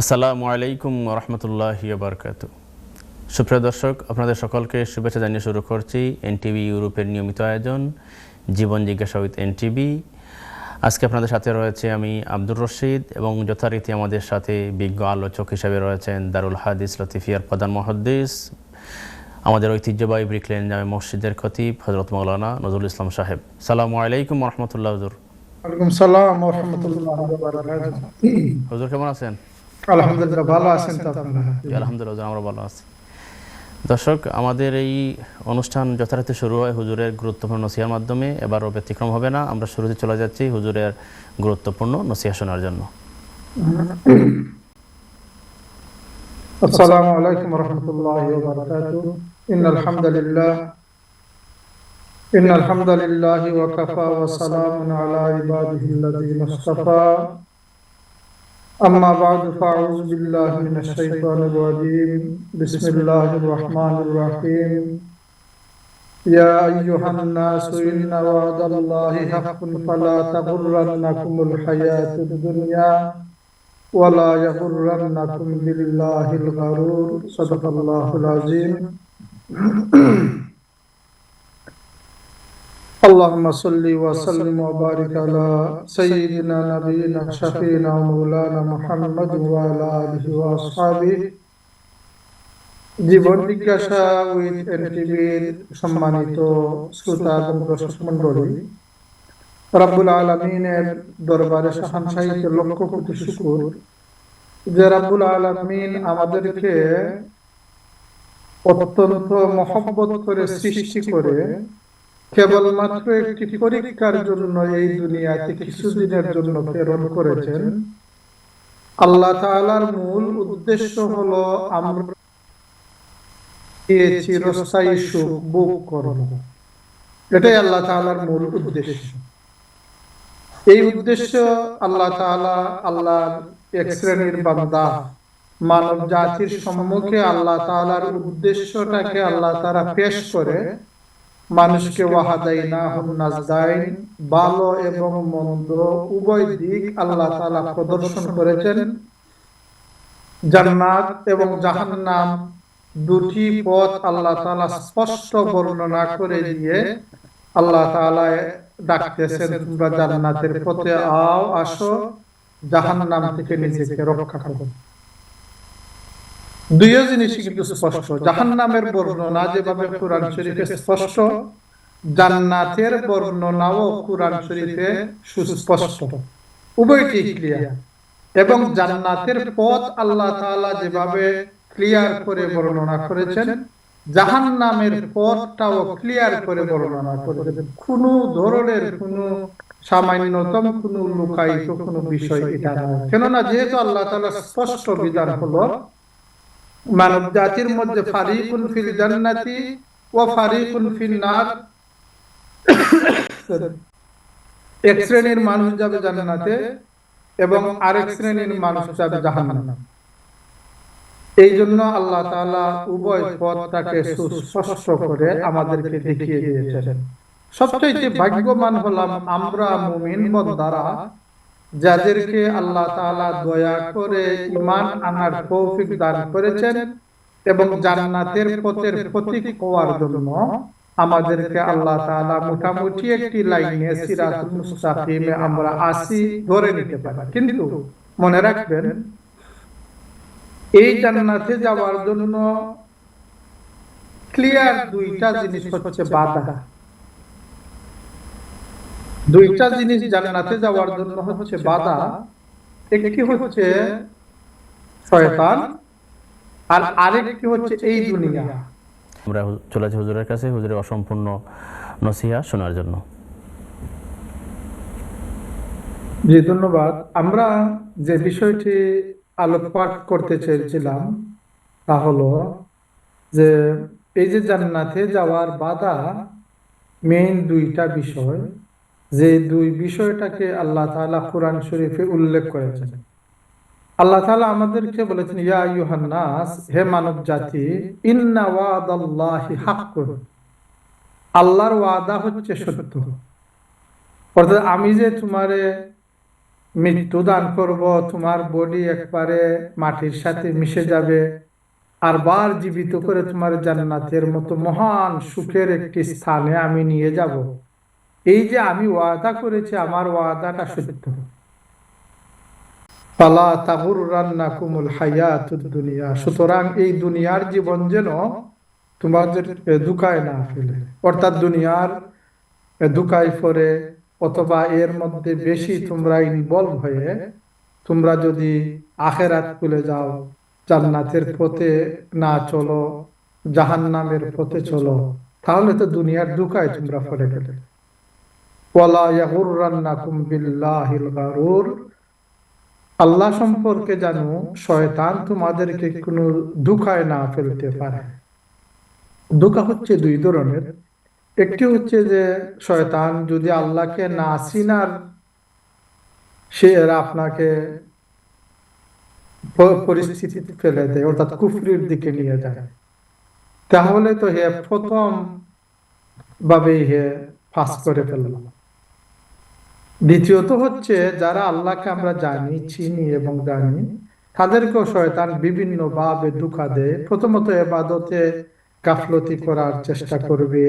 আসসালামু আলাইকুম রহমতুল্লাহি বারকাতু। সুপ্রিয় দর্শক, আপনাদের সকলকে শুভেচ্ছা জানিয়ে শুরু করছি এনটিভি ইউরোপের নিয়মিত আয়োজন জীবন জিজ্ঞাসা উইথ এনটিভি। আজকে আপনাদের সাথে রয়েছে আমি আব্দুর রশিদ এবং যথারীতি আমাদের সাথে বিজ্ঞ আলোচক হিসেবে রয়েছেন দারুল হাদিস লতিফিয়ার প্রধান মুহাদ্দিস, আমাদের ঐতিহ্যবাহী ব্রিকলেন জামে মসজিদের খতিব হযরত মাওলানা নজরুল ইসলাম সাহেব। আসসালামু আলাইকুম রহমতুল্লাহ। হুজুর। ওয়ালাইকুম সালাম ওয়া রাহমাতুল্লাহি ওয়া বারাকাতুহু। হুজুর কেমন আছেন? আলহামদুলিল্লাহ, ভালো আছেন তো আপনারা? আলহামদুলিল্লাহ হুজুর, আমরা ভালো আছি। দর্শক, আমাদের এই অনুষ্ঠান যথারীতি শুরু হয় হুজুরের গুরুত্বপূর্ণ নসিহার মাধ্যমে। এবারও ব্যতিক্রম হবে না, আমরা শুরুতে চলে যাচ্ছি হুজুরের গুরুত্বপূর্ণ নসিহা শোনার জন্য। আসসালামু আলাইকুম ওয়া রাহমাতুল্লাহি ওয়া বারাকাতুহু। ইন্নাল হামদালিল্লাহি ওয়া কাফা ওয়া সালামুন আলা ইবাদিহিল্লাযীনা ইসতাফা। আম্মা বা'দু ফাআউযু বিল্লাহি মিনাশ শাইতানির রাজীম। বিসমিল্লাহির রাহমানির রাহিম। ইয়া আইয়ুহান নাসু ইন্না ওয়া'দাল্লাহি হাক্কুন ফালা তাগুররান্নাকুমুল হায়াতুদ দুনিয়া ওয়া লা ইয়াগুররান্নাকুম বিল্লাহিল গারুর। সাদাকাল্লাহুল আযীম। اللهم صل وسلم وبارك على سيدنا نبينا شفينا مولانا محمد وعلى آله وأصحابه। জীবন জিজ্ঞাসা উইথ এনটিভির সম্মানিত শ্রোতা এবং দর্শক মণ্ডলী, রব্বুল আলামিনের দরবারে শাহানশাহিতে লক্ষ কোটি শুকর যে রব্বুল আলামিন আমাদেরকে অত্যন্ত মহব্বত করে সৃষ্টি করে কেবলমাত্র একটি পরীক্ষার জন্য এই দুনিয়াতে কিছুদিনের জন্য প্রেরণ করেছেন। আল্লাহ তাআলার মূল উদ্দেশ্য হলো আমরা চিরস্থায়ী সুখ ভোগ করব। এটাই আল্লাহ তাআলার মূল উদ্দেশ্য। এই উদ্দেশ্য আল্লাহর এক শ্রেণীর বান্দা মানব জাতির সম্মুখে আল্লাহ তাআলার উদ্দেশ্যটাকে আল্লাহ তাআলা পেশ করে মানুষকে ওয়াহাদাইনাহুন নাজদাইন, ভালো এবং মন্দ উভয় দিক আল্লাহ তাআলা প্রদর্শন করেছেন। জান্নাত এবং জাহান্নাম দুটি পথ আল্লাহ তাআলা স্পষ্ট বর্ণনা করে দিয়ে আল্লাহ তাআলা ডাকতেছেন, তোমরা জান্নাতের পথে আসো, জাহান্নাম থেকে নিজেকে রক্ষা করো। দুইও জিনিসই কিন্তু স্পষ্ট। জাহান্নামের বর্ণনা যেভাবে কোরআন শরীফে স্পষ্ট, জান্নাতের বর্ণনাও কোরআন শরীফে সুস্পষ্ট, উভয়টি ক্লিয়ার। এবং জান্নাতের পথ আল্লাহ তাআলা যেভাবে ক্লিয়ার করে বর্ণনা করেছেন, জাহান্নামের পথটাও ক্লিয়ার করে বর্ণনা করেছেন। কোনো ধরনের কোনো সামান্যতম কোনো লুকায়িত কোনো বিষয় এটা নয়। কেননা যেহেতু আল্লাহ তাআলা স্পষ্ট বিধান হলো মানব জাতির মধ্যে ফারিকুন ফিল জান্নাতি ওয়া ফারিকুন ফিন নার, এক শ্রেণীর মানুষ যাবে জান্নাতে এবং আরেক শ্রেণীর মানুষ যাবে জাহান্নামে। এই জন্য আল্লাহ তাআলা উভয় পথটাকে সুস্পষ্ট করে আমাদেরকে দেখিয়ে দিয়েছেন। সবচেয়ে ভাগ্যবান হলাম আমরা মুমিন বান্দারা, যাদেরকে আল্লাহ তাআলা দয়া করে ঈমান আনার তৌফিক দান করেছেন এবং জান্নাতের পথের প্রতীক হওয়ার জন্য আমাদেরকে আল্লাহ তাআলা মোটামুটি একটি লাইনে সিরাতুল মুস্তাকিমে আমরা আসি ধরে নিতে পারি। কিন্তু মনে রাখবেন, এই জান্নাতে যাওয়ার জন্য ক্লিয়ার দুইটা জিনিস হচ্ছে বাধা। দুইটা জিনিস জান্নাতে যাওয়ার জন্য হচ্ছে বাধা। একটি হচ্ছে শয়তান আর আরেকটি হচ্ছে এই দুনিয়া। আমরা চলে যাচ্ছি হুজুরের কাছে হুজুরের অসম্পূর্ণ নসিহা শোনার জন্য। জি, ধন্যবাদ। আমরা যে বিষয়টি আলোকপাত করতে চেয়েছিলাম তা হলো যে এই যে জান্নাতে যাওয়ার বাধা, মেইন দুইটা বিষয়, যে দুই বিষয়টাকে আল্লাহ তাআলা কোরআন শরীফে উল্লেখ করেছেন। আল্লাহ তাআলা আমাদেরকে বলেছেন, ইয়া আইয়ুহান নাস, হে মানব জাতি, ইন্না ওয়াদাল্লাহি হাক্কুন, আল্লাহর ওয়াদা হচ্ছে সত্য। অর্থাৎ আমি যে তোমারে মৃত্যু দান করব, তোমার বডি একবারে মাটির সাথে মিশে যাবে, আর বার জীবিত করে তোমার জান্নাতের মতো মহান সুখের একটি স্থানে আমি নিয়ে যাব। এই যে আমি ওয়াদা করেছি, আমার ওয়াদাটা সত্য। ফালা তাগুররান্নাকুমুল হায়াতুদ দুনিয়া, সুতরাং এই দুনিয়ার জীবন যেন তোমাদের ধোঁকায় না ফেলে, অর্থাৎ দুনিয়ার ধোঁকায় পড়ে অথবা এর মধ্যে বেশি তোমরা ইনভলভ হয়ে তোমরা যদি আখেরাত ভুলে যাও, জান্নাতের পথে না চলো, জাহান্নামের পথে চলো, তাহলে তো দুনিয়ার ধোঁকায় তোমরা পড়ে গেলে। ওয়ালা ইয়াগুররান্নাকুম বিল্লাহিল গারুর, আল্লাহ সম্পর্কে জানো শয়তান তোমাদেরকে কোনো ধোঁকায় না ফেলতে পারে। ধোঁকা হচ্ছে দুই ধরনের। একটি হচ্ছে যে শয়তান যদি আল্লাহকে না চিনার সে আপনাকে পরিস্থিতিতে ফেলে দেয়, অর্থাৎ কুফরির দিকে নিয়ে যায়, তাহলে তো হে প্রথম ভাবেই হে পাস করে ফেলল। দ্বিতীয়ত হচ্ছে যারা আল্লাহকে আমরা জানি, চিনি এবং জানি, তাদেরকেও শয়তান বিভিন্ন ভাবে ধোঁকা দেয়। প্রথমত ইবাদতে গাফলতি করার চেষ্টা করবে,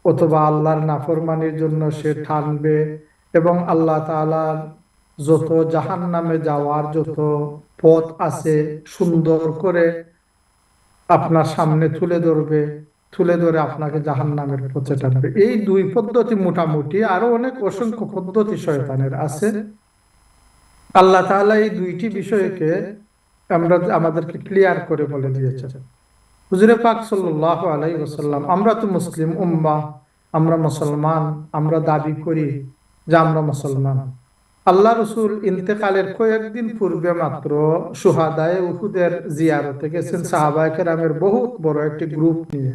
অথবা আল্লাহর নাফরমানির জন্য সে ঠানবে, এবং আল্লাহ তাআলার যত জাহান্নামে যাওয়ার যত পথ আছে সুন্দর করে আপনার সামনে তুলে ধরবে, তুলে ধরে আপনাকে জাহান্নামের পথে টানবে। এই দুই পদ্ধতি মোটামুটি, আরো অনেক অসংখ্য পদ্ধতি শয়তানের আছে। আল্লাহ তাআলা এই দুইটি বিষয়কে আমাদেরকে ক্লিয়ার করে বলে দিয়েছেন। হুজুরে পাক সাল্লাল্লাহু আলাইহি ওয়াসাল্লাম, আমরা তো মুসলিম উম্মাহ, আমরা মুসলমান, আমরা দাবি করি যে আমরা মুসলমান। আল্লাহ রসুল ইন্তেকালের কয়েকদিন পূর্বে মাত্র শুহাদায়ে উহুদের জিয়ারতে গেছেন সাহাবায়ে কেরামের বহুত বড় একটি গ্রুপ নিয়ে।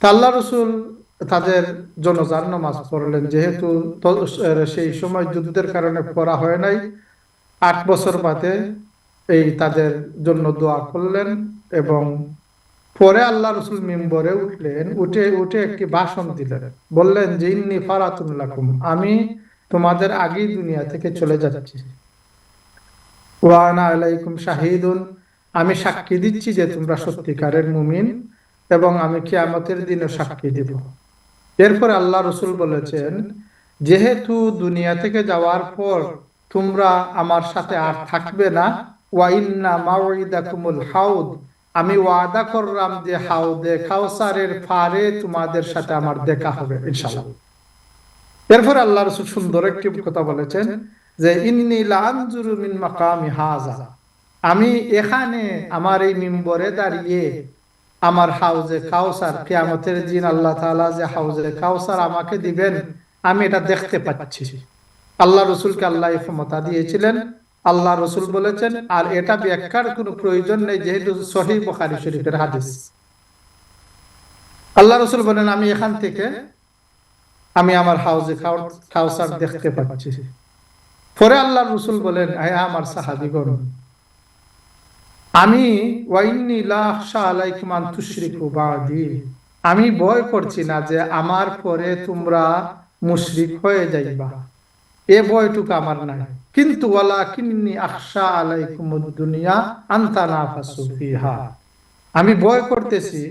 তা আল্লাহ রসুল তাদের জনাজার নামাজ পড়লেন, যেহেতু সেই সময় যুদ্ধের কারণে পড়া হয় নাই। 8 বছর বাদে এই তাদের জন্য দোয়া করলেন, এবং পরে আল্লাহ রসুল মিম্বরে উঠলেন, উঠে একটি ভাষণ দিলেন। বললেন যে ইন্নী ফারাতুন লাকুম, আমি তোমাদের আগেই দুনিয়া থেকে চলে যাচ্ছি। ওয়া আনা আলাইকুম শাহিদুন, আমি সাক্ষী দিচ্ছি যে তোমরা সত্যিকারের মুমিন, এবং আমি কিয়ামতের দিনে সাক্ষী দেব। এরপর আল্লাহ রসুল বলেছেন, যেহেতু দুনিয়া থেকে যাওয়ার পর তোমরা আমার সাথে আর থাকবে না, ওয়া ইন্না মাউইদাকুমুল হাউদ, আমি ওয়াদা করলাম যে হাউদে কাউসারের পারে তোমাদের সাথে আমার দেখা হবে ইনশাআল্লাহ। এরপর আল্লাহ রাসূল সুন্দর একটি কথা বলেছেন যে ইন্নী লা আনজুরু মিন মাকামি হাযা, আমি এখানে আমার এই মিম্বরে দাঁড়িয়ে আমার হাউজে কাউসার, কিয়ামতের দিন আল্লাহ তাআলা যে হাউজে কাউসার আমাকে দিবেন, আমি এটা দেখতে পাচ্ছি। আল্লাহ রসুলকে আল্লাহ এই ক্ষমতা দিয়েছিলেন। আল্লাহ রসুল বলেছেন, আর এটা ব্যাখ্যার কোনো প্রয়োজন নেই, যেহেতু সহিহ বুখারী শরীফের হাদিস। আল্লাহ রসুল বলেন, আমি এখান থেকে আমি আমার হাউজে কাউসার দেখতে পাচ্ছি। পরে আল্লাহ রসুল বলেন, হে আমার সাহাবীগণ, আমি ওয়াইন্নী লা আখশা আলাইকুম আন তুশরিকু বাদি, আমি ভয় করছি না যে আমার পরে তোমরা মুশরিক হয়ে যাইবা, এ ভয়টুকু আমার নাই। কিন্তু ওয়ালাকিন্নী আখশা আলাইকুমুদ দুনিয়া আন তানাফাসু ফিহা, আমি ভয় করতেছি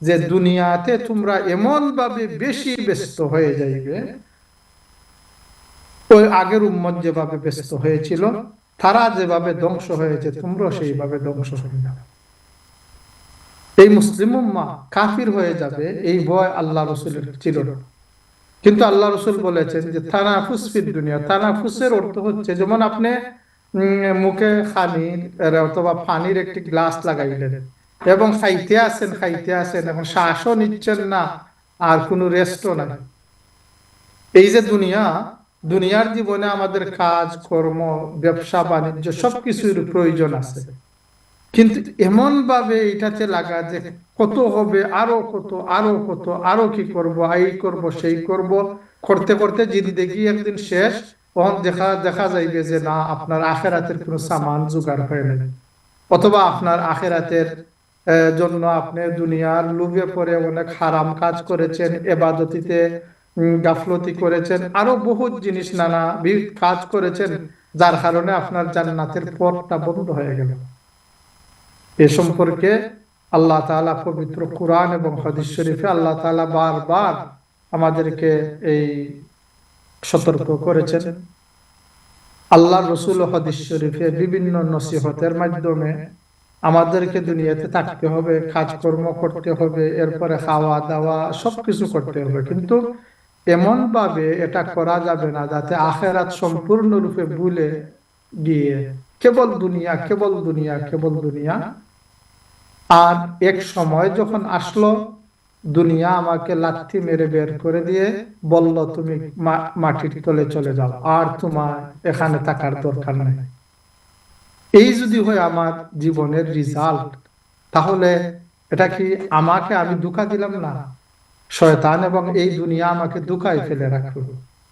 যে দুনিয়াতে তোমরা এমন ভাবে বেশি ব্যস্ত হয়ে যাইবে, ওই আগের উম্মত যেভাবে ব্যস্ত হয়েছিল, তারা যেভাবে ধ্বংস হয়েছে তোমরা সেইভাবে ধ্বংস হয়ে যাবে। এই মুসলিম উম্মাহ কাফির হয়ে যাবে, এই ভয় আল্লাহ রাসূলের ছিল না। কিন্তু আল্লাহ রাসূল বলেছেন যে তানাফুস ফিদ দুনিয়া, তানাফুসের অর্থ হচ্ছে যেমন আপনি মুখে খানির অথবা পানির একটি গ্লাস লাগাইলেন এবং খাইতে আছেন এবং শ্বাসও নিচ্ছেন না, আর কোনো রেস্টও নাই। এই যে দুনিয়ার জীবনে আমাদের কাজ কর্ম, ব্যবসা বাণিজ্য সবকিছুর প্রয়োজন আছে, কিন্তু এমন ভাবে এটাতে লাগা যে কত হবে, আরো কি করব, এই করব সেই করব, করতে করতে জিন্দেগি একদিন শেষ। তখন দেখা যাইবে যে না, আপনার আখেরাতের কোনো সামান জোগাড় হয়ে নাই, অথবা আপনার আখেরাতের জন্য আপনি দুনিয়ার লোভে পড়ে অনেক হারাম কাজ করেছেন, ইবাদতিতে গাফলতি করেছেন, আরো বহুত জিনিস নানা কাজ করেছেন, যার কারণে আপনার জান্নাতের পথটা বন্ধ হয়ে গেল। এ সম্পর্কে আল্লাহ তাআলা পবিত্র কুরআন এবং হাদিস শরীফে আল্লাহ তাআলা বারবার আমাদেরকে এই সতর্ক করেছেন। আল্লাহর রাসূল হাদিস শরীফে বিভিন্ন নসিহতের মাধ্যমে আমাদেরকে দুনিয়াতে থাকতে হবে, কাজকর্ম করতে হবে, এরপরে খাওয়া দাওয়া সবকিছু করতে হবে, কিন্তু এমন ভাবে এটা করা যাবে না যাতে আখিরাত সম্পূর্ণরূপে ভুলে গিয়ে কেবল দুনিয়া কেবল দুনিয়া কেবল দুনিয়া। আর এক সময় যখন আসলো, দুনিয়া আমাকে লাথি মেরে বের করে দিয়ে বলল তুমি মাটির তলে চলে যাও, আর তোমার এখানে থাকার দরকার নেই। এই যদি হয় আমার জীবনের রেজাল্ট, তাহলে এটা কি আমাকে আমি ধোঁকা দিলাম না? শয়তান এবং এই দুনিয়া আমাকে ধোঁকায় ফেলে রাখলো।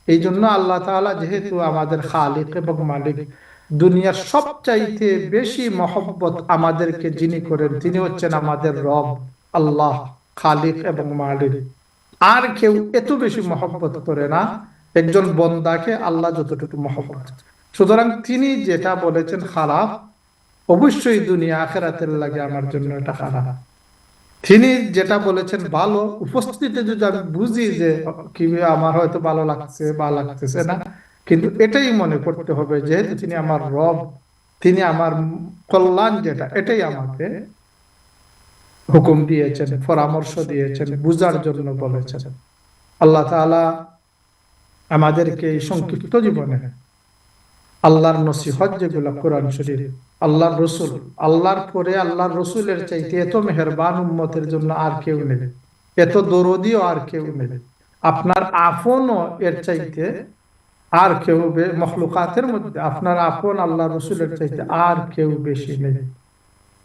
এই জন্য আল্লাহ তাআলা যেহেতু আমাদের খালিক এবং মালিক, দুনিয়ার সবচাইতে বেশি মহব্বত আমাদেরকে যিনি করেন তিনি হচ্ছেন আমাদের রব আল্লাহ, খালিক এবং মালিক। আর কেউ এত বেশি মহব্বত করে না একজন বন্দাকে আল্লাহ যতটুকু মহব্বত। সুতরাং তিনি যেটা বলেছেন খারাপ, অবশ্যই দুনিয়া আখিরাতের লাগে আমার জন্য এটা খারাপ। তিনি যেটা বলেছেন ভালো, উপস্থিতিতে যদি আমি বুঝি যে কি আমার হয়তো ভালো লাগছে বা লাগতেছে না, কিন্তু এটাই মনে করতে হবে যেহেতু তিনি আমার রব, তিনি আমার কল্যাণ যেটা এটাই আমাকে হুকুম দিয়েছেন, পরামর্শ দিয়েছেন, বুঝার জন্য বলেছেন। আল্লাহ তাআলা আমাদেরকে এই সংক্ষিপ্ত জীবনে আল্লাহর নসিহত যেগুলো কোরআন শরীফ, আল্লাহর রসুল, আল্লাহর পরে আল্লাহর রসুলের চাইতে এত মেহেরবান উম্মতের জন্য আর কেউ নেই, এত দরদিও আর কেউ নেই, আপনার আপনও এর চাইতে আর কেউ মখলুকাতের মধ্যে আপনার আপন আল্লাহ রসুলের চাইতে আর কেউ বেশি নেই।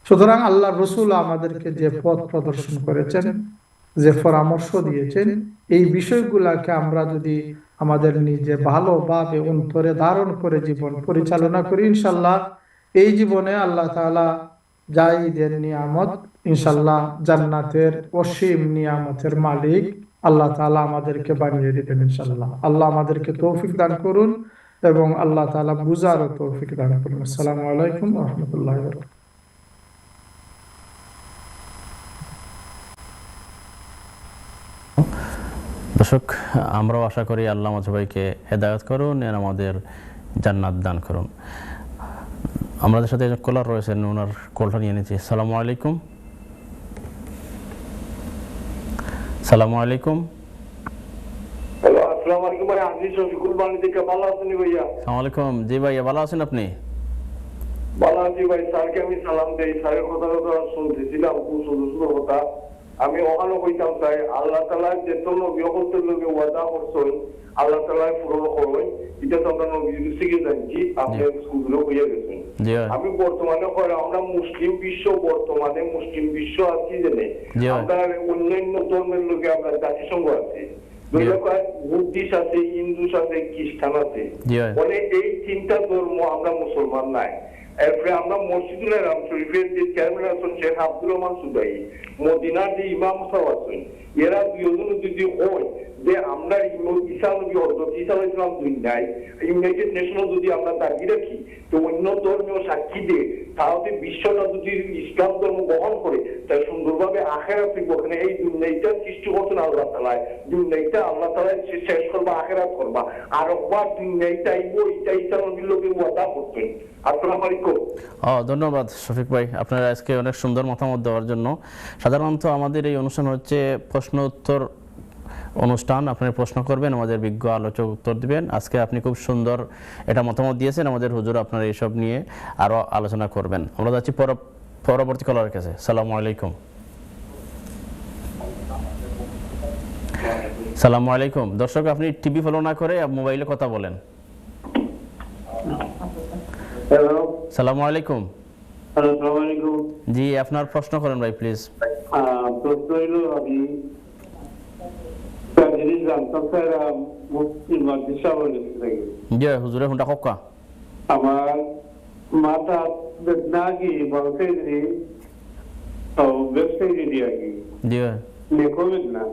সুতরাং আল্লাহ রসুল আমাদেরকে যে পথ প্রদর্শন করেছেন, যে পরামর্শ দিয়েছেন, এই বিষয়গুলাকে আমরা যদি আমাদের নিজে ভালোভাবে অন্তরে ধারণ করে জীবন পরিচালনা করি, ইনশাল্লাহ এই জীবনে আল্লাহ তাআলা যাই দেন নিয়ামত, ইনশাল্লাহ জান্নাতের অসীম নিয়ামতের মালিক আল্লাহ তাআলা আমাদেরকে বানিয়ে দিবেন ইনশাল্লাহ। আল্লাহ আমাদেরকে তৌফিক দান করুন এবং আল্লাহ তাআলা বুঝারও তৌফিক দান করুন। আসসালামু আলাইকুম ওয়া রাহমাতুল্লাহি ওয়া বারাকাতুহু। দর্শক, আমরাও আশা করি আল্লাহ আমাদের সবাইকে হেদায়েত করুন আর আমাদের জান্নাত দান করুন। আমাদের সাথে একজন কলার রয়েছেন, ওনার কলটা নিয়ে নিচ্ছি। আসসালামু আলাইকুম। আসসালামু আলাইকুম। হ্যালো, আসসালামু আলাইকুম। ভাই আজিজ শফিকুল বাণী থেকে ভালো আছেন ভাইয়া? আসসালামু আলাইকুম। জি ভাইয়া, ভালো আছেন আপনি? ভালো আছি ভাই। স্যারকে আমি সালাম দেই। স্যারের কথা শুনতেছিলাম, খুব সুন্দর সুন্দর কথা। আমি ওখানে কইতাম চাই আল্লাহ তাআলা যে তো নবী হতের লোকে ওয়াদা করছেন আল্লাহ তাআলা পূরণ করবেন, এটা তো আমরা নবী শিখে যাচ্ছি, আপনি সুন্দর হয়ে গেছেন। আমি বর্তমানে আমরা মুসলিম বিশ্ব, বর্তমানে মুসলিম বিশ্ব আছি জেনে আমরা অন্যান্য ধর্মের লোকে আমরা জাতিসংঘ আছে, বুদ্ধিস্ট আছে, হিন্দু আছে, খ্রিস্টান আছে, মানে এই তিনটা ধর্ম আমরা মুসলমান নাই। এরপরে আমরা মসজিদুল হারাম শরীফের যে চেয়ারম্যান আছেন শেখ আব্দুর রহমান সুদাই, মদিনার যে ইমাম সাহেব আছেন, এরা দুজন যদি হয় যে আমরা ঈসা নবী হযরত ঈসা আলাইহিস সালাম দুনিয়ায় ইউনাইটেড নেশনও যদি আমরা দাবি রাখি, তো অন্য ধর্মীয় সাক্ষী দিয়ে তাহলে বিশ্বটা যদি ইসলাম ধর্ম গ্রহণ করে তাই সুন্দরভাবে আখিরাত ফিরবো। ওখানে এই দুনিয়াটা সৃষ্টি করছেন আল্লাহ তাআলা, দুনিয়াটা আল্লাহ তাআলা শেষ করবা, আখিরাত করবা, আর একবার দুনিয়াটা আইব, এটা ঈসা নবীর লোকে ওয়াদা করতেন। আসসালামু আলাইকুম। ধন্যবাদ শফিক ভাই, আপনার আজকে অনেক সুন্দর মতামত দেওয়ার জন্য। সাধারণত আমাদের এই অনুষ্ঠান হচ্ছে প্রশ্ন উত্তর অনুষ্ঠান। আপনারা প্রশ্ন করবেন, আমাদের বিজ্ঞ আলোচক উত্তর দিবেন। আজকে আপনি খুব সুন্দর এটা মতামত দিয়েছেন, আমাদের হুজুর আপনারা এইসব নিয়ে আরো আলোচনা করবেন। আমরা যাচ্ছি পরবর্তী কলার কাছে। আসসালামু আলাইকুম। আসসালামু আলাইকুম। দর্শক, আপনি টিভি ফলো না করে মোবাইলে কথা বলেন। হ্যালো, আসসালামু আলাইকুম। আসসালামু আলাইকুম। জি, আপনার প্রশ্ন করেন ভাই প্লিজ। প্রশ্ন হলো আমি জিনিস জানতাম স্যার, মুসলিম মাদ্রাসা বলে জি হুজুরে হুন্ডা কক্কা আমার মাথা বেদনা কি বলতে দিই তো ওয়েবসাইটে দিয়া কি জি লেখো বেদনা।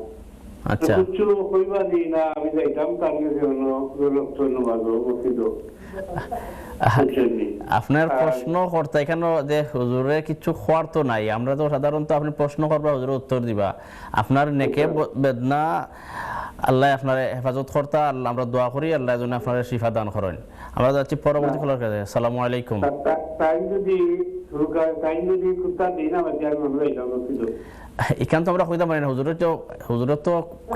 আচ্ছা, কিছু হইবা দি না, আমি যাইতাম তার কাছে ধন্যবাদ বসিত। বুঝছেননি? আপনার প্রশ্ন করতে এখানে যে হুজুরে কিছু খোয়ার তো নাই, আমরা তো সাধারণত আপনি প্রশ্ন করবা হুজুরে উত্তর দিবা। আপনার নেকে বেদনা আল্লাহ আপনার হেফাজত কর্তা, আল্লাহ আমরা দোয়া করি আল্লাহ যেন আপনার শিফা দান করেন। আমরা যাচ্ছি পরবর্তী কলার কাছে। আসসালামু আলাইকুম। এখান তো আমরা কইতে পারি না, হুজুরের তো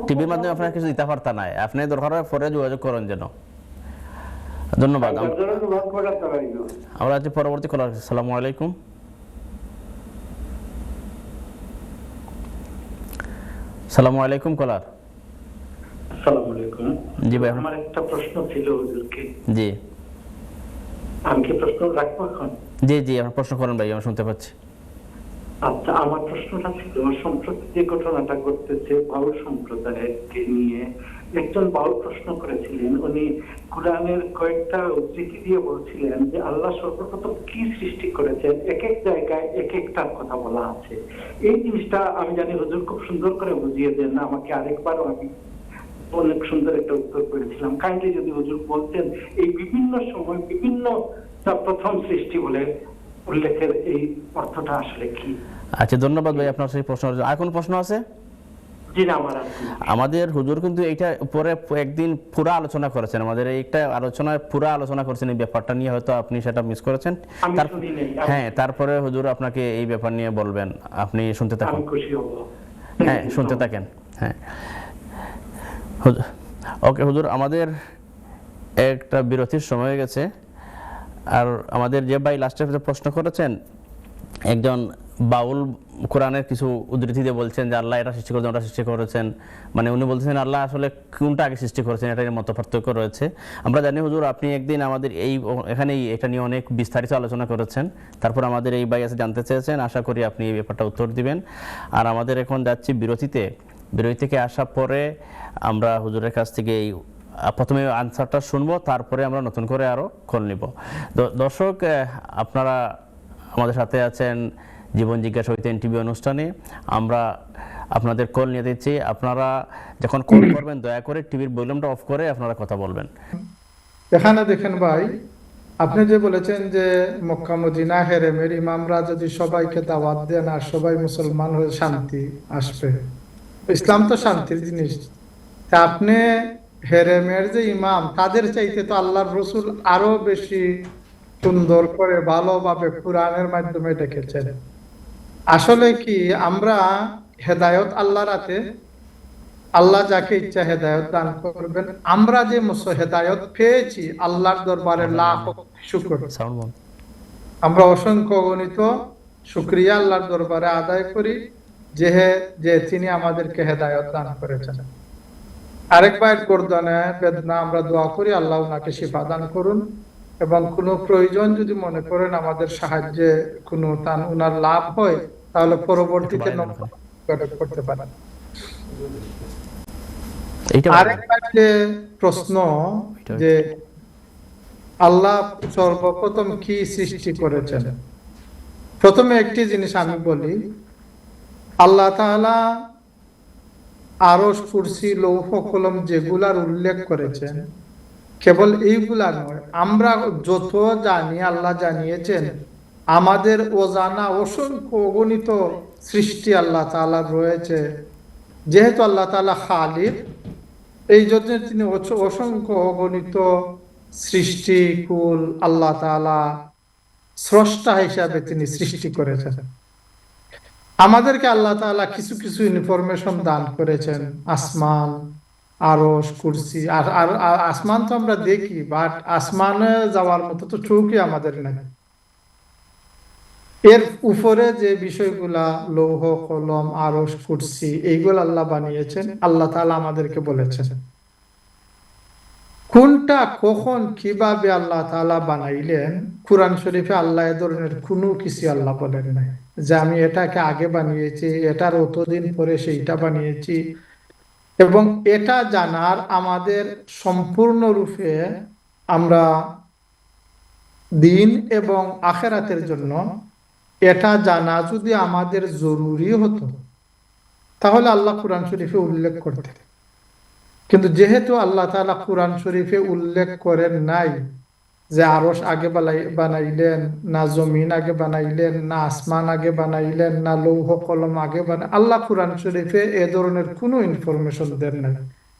টিভির মাধ্যমে আপনার কিছু দিতে পারতা নাই, আপনি দরকার হয় পরে যোগাযোগ করেন যেন। ধন্যবাদ। আমরা আছি পরবর্তী কলার। আসসালামু আলাইকুম। আসসালামু আলাইকুম কলার। আসসালামু আলাইকুম। জি ভাই। আমার একটা প্রশ্ন ছিল হুজুরকে। জি আমি কি প্রশ্ন রাখবো এখন? জি জি আপনার প্রশ্ন করেন ভাই, আমি শুনতে পাচ্ছি। আচ্ছা, আমার প্রশ্নটা ছিল, সম্প্রতি যে ঘটনাটা ঘটতেছে বাউল সম্প্রদায়কে নিয়ে, একজন বাউল প্রশ্ন করেছিলেন, উনি কোরআনের কয়েকটা উদ্ধৃতি দিয়ে বলছিলেন যে আল্লাহ সর্বপ্রথম কি সৃষ্টি করেছেন, এক এক জায়গায় এক একটার কথা বলা আছে। এই জিনিসটা আমি জানি হুজুর খুব সুন্দর করে বুঝিয়ে দেন, আমাকে আরেকবারও আমি অনেক সুন্দর একটা উত্তর করেছিলাম। কাইন্ডলি যদি হুজুর বলতেন এই বিভিন্ন সময় বিভিন্ন প্রথম সৃষ্টি বলে উল্লেখের এই অর্থটা আসলে কি? আচ্ছা ধন্যবাদ ভাই আপনার সেই প্রশ্ন। আর কোন প্রশ্ন আছে? জি না, আমার আছে। আমাদের হুজুর কিন্তু এইটা পরে একদিন পুরো আলোচনা করেছেন, আমাদের এইটা আলোচনায় পুরো আলোচনা করেছেন এই ব্যাপারটা নিয়ে, হয়তো আপনি সেটা মিস করেছেন। হ্যাঁ, তারপরে হুজুর আপনাকে এই ব্যাপার নিয়ে বলবেন, আপনি শুনতে থাকুন। আমি খুশি হব। হ্যাঁ শুনতে থাকেন। হ্যাঁ ওকে হুজুর, আমাদের একটা বিরতির সময় হয়ে গেছে। আর আমাদের যে ভাই লাস্টে প্রশ্ন করেছেন, একজন বাউল কোরআনের কিছু উদ্ধৃতি দিয়ে বলছেন যে আল্লাহ এটা সৃষ্টি করেছেন ওটা সৃষ্টি করেছেন, মানে উনি বলছেন আল্লাহ আসলে কোনটা আগে সৃষ্টি করেছেন, এটার মত পার্থক্য রয়েছে। আমরা জানি হুজুর আপনি একদিন আমাদের এখানেই এটা নিয়ে অনেক বিস্তারিত আলোচনা করেছেন, তারপর আমাদের এই ভাই আছে জানতে চেয়েছেন, আশা করি আপনি এই ব্যাপারটা উত্তর দিবেন। আর আমাদের এখন যাচ্ছি বিরতিতে। বিরতি থেকে আসার পরে আমরা হুজুরের কাছ থেকে এই প্রথমে আনসারটা শুনবো, তারপরে আমরা নতুন করে আরো কল নিব। দর্শক আপনারা আমাদের সাথে আছেন জীবন জিজ্ঞাসা হইতে এনটিভি অনুষ্ঠানে। আমরা আপনাদের কল নিয়ে দিচ্ছি। আপনারা যখন কল করবেন দয়া করে টিভির ভলিউমটা অফ করে আপনারা কথা বলবেন। এখানে দেখেন ভাই, আপনি যে বলেছেন যে মক্কা মদিনা হেরেমের ইমামরা যদি সবাইকে দাওয়াত দেন আর সবাই মুসলমান হয়ে শান্তি আসবে, ইসলাম তো শান্তির জিনিস। তা আপনি হেরেমের যে ইমাম তাদের চাইতে তো আল্লাহর রসুল আরো বেশি সুন্দর করে ভালোভাবে কোরআনের মাধ্যমে ডেকেছেন। আসলে কি আমরা হেদায়ত আল্লাহর হাতে, আল্লাহ যাকে ইচ্ছা হেদায়ত দান করবেন। আমরা যে হেদায়ত পেয়েছি আল্লাহর দরবারে লাখ শুকর, আমরা অসংখ্য গণিত শুকরিয়া আল্লাহর দরবারে আদায় করি যে তিনি আমাদেরকে হেদায়ত দান করেছেন। আরেক ভাইয়ের গর্দনে বেদনা, আমরা দোয়া করি আল্লাহ ওনাকে শিফা দান করুন, এবং কোনো প্রয়োজন যদি মনে করেন আমাদের সাহায্যে কোনো ওনার লাভ হয় তাহলে পরবর্তীতে করতে পারেন। আরেকটা যে প্রশ্ন যে আল্লাহ সর্বপ্রথম কি সৃষ্টি করেছেন, প্রথমে একটি জিনিস আমি বলি, আল্লাহ তাআলা আরশ, কুরসি, লৌহ কলম যেগুলার উল্লেখ করেছেন কেবল এইগুলা নয়, আমরা যত জানি আল্লাহ জানিয়েছেন, আমাদের অজানা অসংখ্য অগণিত সৃষ্টি আল্লাহ তাআলার রয়েছে। যেহেতু আল্লাহ তাআলা খালিক, এই জন্য তিনি অসংখ্য অগণিত সৃষ্টি কুল আল্লাহ তাআলা স্রষ্টা হিসাবে তিনি সৃষ্টি করেছেন। আমাদেরকে আল্লাহ তাআলা কিছু কিছু ইনফরমেশন দান করেছেন, আসমান, আরশ, কুরসি। আর আসমান তো আমরা দেখি, বাট আসমানে যাওয়ার মতো তো চৌকি আমাদের নাই। এর উপরে যে বিষয়গুলা লৌহ কলম, আরশ, কুরসি, এইগুলো আল্লাহ বানিয়েছেন। আল্লাহ তাআলা আমাদেরকে বলেছেন কোনটা কখন কিভাবে আল্লাহ তাআলা বানাইলেন। কুরআন শরীফে আল্লাহ এ ধরনের কোনো কিছু আল্লাহ বলেন নাই যে আমি এটাকে আগে বানিয়েছি, এটার অতদিন পরে সেইটা বানিয়েছি। এবং এটা জানার আমাদের সম্পূর্ণরূপে আমরা দিন এবং আখিরাতের জন্য এটা জানা যদি আমাদের জরুরি হতো তাহলে আল্লাহ কুরআন শরীফে উল্লেখ করতেন। কিন্তু যেহেতু আল্লাহ তাআলা কুরআন শরীফে উল্লেখ করেন নাই, যে আরশ আগে বানাইলেন, না জমিন আগে বানাইলেন, না আসমান আগে বানাইলেন, না লৌহ কলম আগে আল্লাহ কুরআন শরীফে এ ধরনের কোনো ইনফরমেশন দেন না।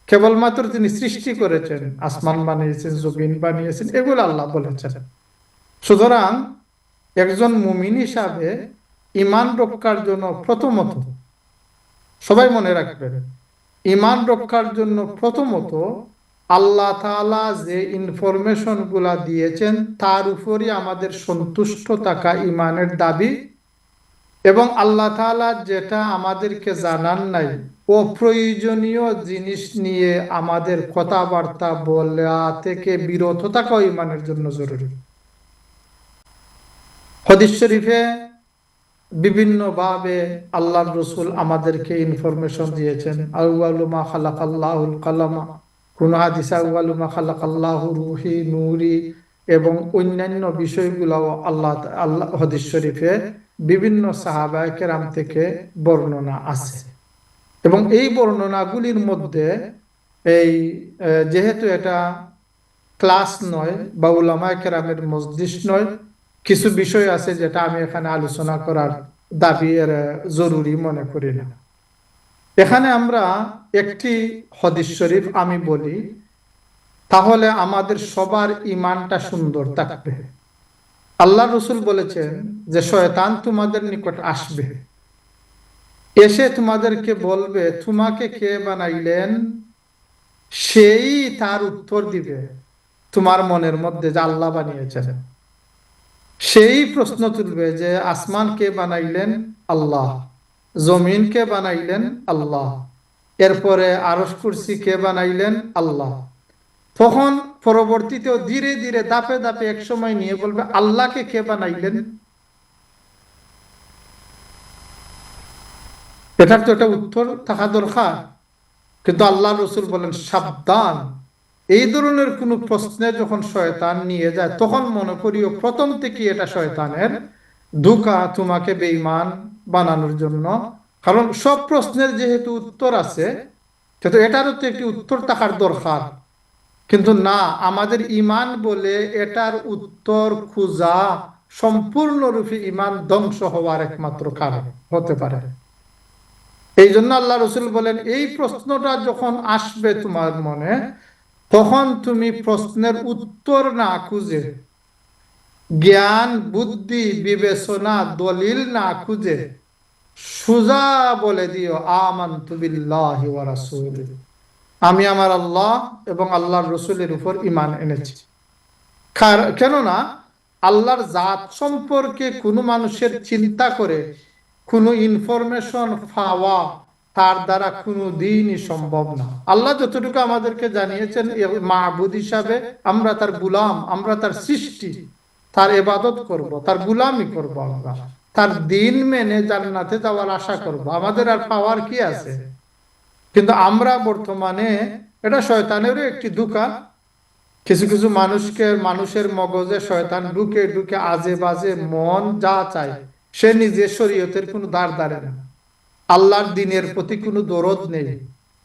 কেবলমাত্র তিনি সৃষ্টি করেছেন, আসমান বানিয়েছেন, জমিন বানিয়েছেন, এগুলো আল্লাহ বলেছেন। সুতরাং একজন মুমিন হিসাবে ঈমান রক্ষার জন্য প্রথমত, সবাই মনে রাখবেন, ঈমান রক্ষার জন্য প্রথমত আল্লাহ তাআলা যে ইনফরমেশন গুলা দিয়েছেন তার উপরই আমাদের সন্তুষ্ট থাকা ঈমানের দাবি, এবং আল্লাহ তাআলা যেটা আমাদেরকে জানান নাই অপ্রয়োজনীয় জিনিস নিয়ে আমাদের কথাবার্তা বলা থেকে বিরত থাকা ঈমানের জন্য জরুরি। হাদিস শরীফে বিভিন্ন ভাবে আল্লাহর রাসূল আমাদেরকে ইনফরমেশন দিয়েছেন। আউয়ালু মা খালাকাল্লাহুল কালামা, কোন হাদিসে আউয়ালু মা খালাকাল্লাহু রূহি নূরি, এবং অন্যান্য বিষয়গুলো আল্লাহ হাদিস শরীফে বিভিন্ন সাহাবায়ে কেরাম থেকে বর্ণনা আছে। এবং এই বর্ণনাগুলির মধ্যে এই যেহেতু এটা ক্লাস নয় বা উলামায়ে কেরামের মজলিস নয়, কিছু বিষয় আছে যেটা আমি এখানে আলোচনা করার দাবি জরুরি মনে করি না। এখানে আমরা একটি হাদিস শরীফ আমি বলি, তাহলে আমাদের সবার ঈমানটা সুন্দর থাকবে। আল্লাহ রাসূল বলেছেন যে শয়তান তোমাদের নিকট আসবে, এসে তোমাদেরকে বলবে তোমাকে কে বানাইলেন, সেই তার উত্তর দিবে তোমার মনের মধ্যে যে আল্লাহ বানিয়েছেন। সেই প্রশ্ন তুলবে যে আসমান কে বানাইলেন, আল্লাহ। জমিন কে বানাইলেন, আল্লাহ। এরপরে আরশ কুরসি কে বানাইলেন, আল্লাহ। তখন পরবর্তীতেও ধীরে ধীরে দাপে দাপে এক সময় নিয়ে বলবে আল্লাহকে কে বানাইলেন। এটার তো একটা উত্তর থাকা দরকার, কিন্তু আল্লাহ রাসূল বলেন সাবধান, এই ধরনের কোন প্রশ্নে যখন শয়তান নিয়ে যায় তখন মনে করিও প্রথম থেকে এটা শয়তানের ধোঁকা, তোমাকে বেঈমান বানানোর জন্য। কারণ সব প্রশ্নের যেহেতু উত্তর আছে, কিন্তু এটারও তো একটি উত্তর থাকার দরকার। কিন্তু না, আমাদের ঈমান বলে এটার উত্তর খোঁজা সম্পূর্ণরূপে ঈমান ধ্বংস হওয়ার একমাত্র কারণ হতে পারে। এই জন্য আল্লাহ রাসূল বলেন এই প্রশ্নটা যখন আসবে তোমার মনে, তখন তুমি প্রশ্নের উত্তর না খুঁজে, জ্ঞান বুদ্ধি বিবেচনা দলিল না খুঁজে সোজা বলে দিও আমানতু বিল্লাহি ওয়া রাসূলিহি, আমি আমার আল্লাহ এবং আল্লাহর রাসূলের উপর ঈমান এনেছি। কেননা আল্লাহর জাত সম্পর্কে কোনো মানুষের চিন্তা করে কোনো ইনফরমেশন পাওয়া তার দ্বারা কোনো দিনই সম্ভব না। আল্লাহ যতটুকু আমাদেরকে জানিয়েছেন মাবুদ হিসাবে, আমরা তার গুলাম, আমরা তার সৃষ্টি, তার ইবাদত করব, তার গুলামি করব, আমরা তার দিন মেনে জান্নাতে যাওয়ার আশা করব। আমাদের আর পাওয়ার কি আছে? কিন্তু আমরা বর্তমানে, এটা শয়তানেরও একটি ধোঁকা, কিছু কিছু মানুষের মগজে শয়তান ঢুকে ঢুকে আজে বাজে মন যা চায় সে নিজে শরীয়তের কোনো ধার ধারে না, আল্লাহর দ্বীনের প্রতি কোনো দরদ নেই,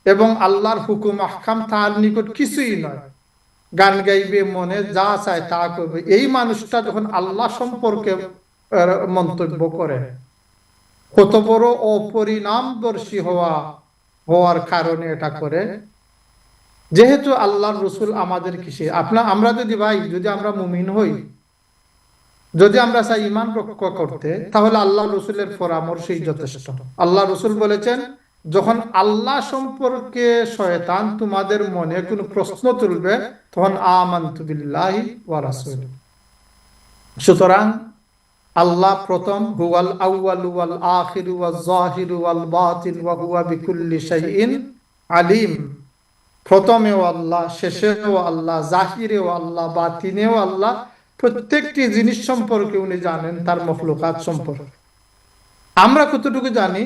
এবং আল্লাহর হুকুম আহকাম তার নিকট কিছুই নয়। গান গাইবে, মনে যা চায় তা করবে। এই মানুষটা যখন আল্লাহ সম্পর্কে মন্তব্য করে, কত বড় অপরিণামদর্শী হওয়ার কারণে এটা করে। যেহেতু আল্লাহর রাসূল আমাদের কিসে আমরা যদি আমরা মুমিন হই, যদি আমরা চাই ঈমান রক্ষা করতে, তাহলে আল্লাহ রাসূলের পরামর্শই যথেষ্ট। আল্লাহ রাসূল বলেছেন যখন আল্লাহ সম্পর্কে শয়তান তোমাদের মনে কোনো প্রশ্ন তুলবে, তখন আমানতু বিল্লাহি ওয়া রাসূলিহি। সুতরাং আল্লাহ প্রথম, হুয়াল আউয়ালু ওয়াল আখিরু ওয়াজ যাহিরু ওয়াল বাতিন ওয়া হুয়া বিকুল্লি শাইইন আলিম। প্রথমেও আল্লাহ, শেষেও আল্লাহ, জাহিরেও আল্লাহ, বাতিনেও আল্লাহ, প্রত্যেকটি জিনিস সম্পর্কে উনি জানেন, তার মখলুকাত সম্পর্কে। আমরা কতটুকু জানি?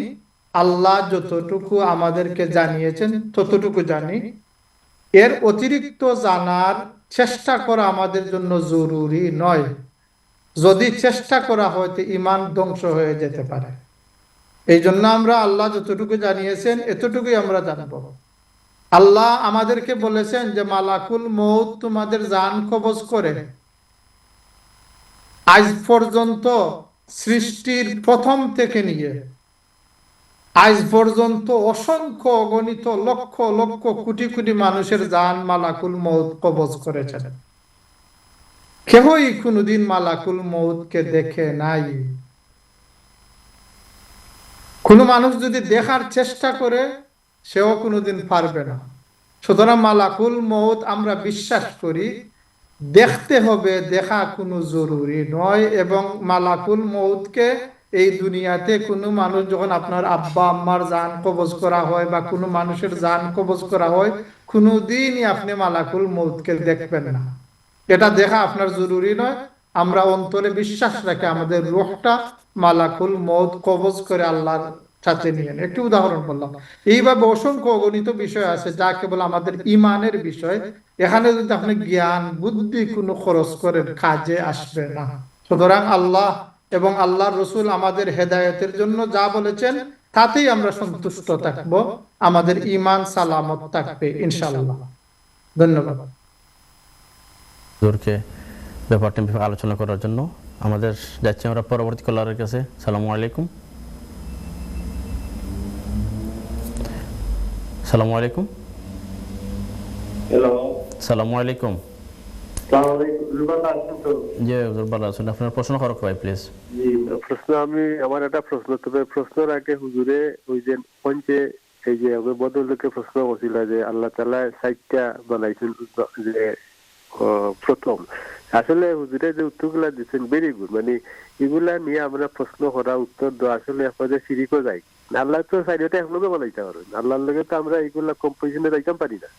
আল্লাহ যতটুকু আমাদেরকে জানিয়েছেন ততটুকু জানি। এর অতিরিক্ত জানার চেষ্টা করা আমাদের জন্য জরুরি নয়। যদি চেষ্টা করা হয় তো ঈমান ধ্বংস হয়ে যেতে পারে। এই জন্য আমরা আল্লাহ যতটুকু জানিয়েছেন এতটুকুই আমরা জানব। আল্লাহ আমাদেরকে বলেছেন যে মালাকুল মউত তোমাদের জান কবজ করে, আজ পর্যন্ত সৃষ্টির প্রথম থেকে নিয়ে আজ পর্যন্ত অসংখ্য অগণিত লক্ষ লক্ষ কোটি কোটি মানুষের জান মালাকুল মউত কবজ করেছেন। কেউই কোনোদিন মালাকুল মউতকে দেখে নাই। কোনো মানুষ যদি দেখার চেষ্টা করে সেও কোনোদিন পারবে না। সুতরাং মালাকুল মউত আমরা বিশ্বাস করি দেখতে হবে, দেখা কোনো জরুরি নয়। এবং মালাকুল মউতকে এই দুনিয়াতে কোনো মানুষ যখন আপনার আব্বা আম্মার জান কবজ করা হয় বা কোনো মানুষের জান কবজ করা হয়, কোনোদিনই আপনি মালাকুল মউতকে দেখবেন না। এটা দেখা আপনার জরুরি নয়। আমরা অন্তরে বিশ্বাস রাখি আমাদের রূহটা মালাকুল মউত কবজ করে আল্লাহর সাথে নিয়ে নেয়। একটি উদাহরণ বললাম। এইভাবে অসংখ্য অগণিত বিষয় আছে যা কেবল আমাদের ইমানের বিষয়। এখানে যদি আপনি জ্ঞান বুদ্ধি কোনো খরচ করেন কাজে আসবে না। সুতরাং আল্লাহ এবং আল্লাহর রসুল আমাদের হেদায়েতের জন্য যা বলেছেন তাতেই আমরা সন্তুষ্ট থাকব, আমাদের ইমান সালামত থাকবে ইনশাআল্লাহ। ধন্যবাদ। হুজুরকে ব্যাপারটা আলোচনা করার জন্য। আমাদের যাচ্ছি আমরা পরবর্তী কলারের কাছে। সালামু আলাইকুম। সালামু আলাইকুম। হ্যালো, সালামু আলাইকুম। আসসালামু আলাইকুম। জুলবান আছেন তো? জি হুজুর ভালো আছেন। আপনার প্রশ্ন করো ভাই প্লিজ। জি, প্রশ্ন আমার একটা প্রশ্ন, তবে প্রশ্নের আগে হুজুরে ওই যে পঞ্চে এই যে বদলকে প্রশ্ন করছিল যে আল্লাহ তাআলা সাইটটা বানাইছেন যে প্রথম, আসলে হুজুরে যে উত্তরগুলা দিচ্ছেন ভেরি গুড। মানে এগুলা নিয়ে আমরা প্রশ্ন করা উত্তর দেওয়া আসলে আপনাদের শিরিকও যাই। আল্লাহ তো সাইডটা একলগে বানাইতে পারেন, আল্লাহর লগে তো আমরা এগুলা কম্পোজিশনে যাইতাম পারি না।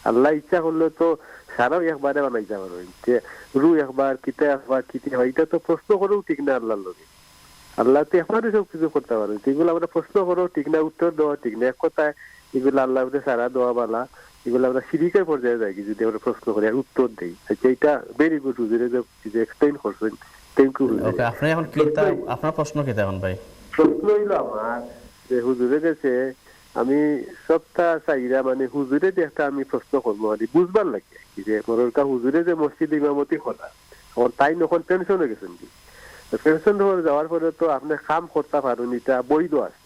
আল্লাহ ইচ্ছা করলে তো সারাও একবারে বানাইতে পারেন, যে রু একবার কিতা একবার কিতে হয়, এটা তো প্রশ্ন করেও ঠিক না আল্লাহর লগে। আল্লাহ তো একবারে সব কিছু করতে পারেন, এগুলো আমরা প্রশ্ন করেও ঠিক না, উত্তর দেওয়া ঠিক না। এক কথায় এগুলো আল্লাহ সারা দেওয়া বালা, এগুলো আমরা শিরিকের পর্যায়ে যাই যদি আমরা প্রশ্ন করি আর উত্তর দিই। আচ্ছা, এটা ভেরি গুড হুজুরে যে এক্সপ্লেইন করছেন, থ্যাংক ইউ হুজুর। ওকে, আপনি এখন কি আপনার প্রশ্ন কি এখন ভাই? প্রশ্ন হইল আমার যে হুজুরে কাছে আমি সপ্তাহ চাইরা মানে হুজুরে যে একটা আমি প্রশ্ন করবো মানে বুঝবার লাগে কি যে মরকা হুজুরে যে মসজিদ ইমামতি করা আমার তাই নখন টেনশন হয়ে গেছেন কি টেনশন হয়ে যাওয়ার পরে তো আপনি কাম করতে পারেন, এটা বৈধ আছে,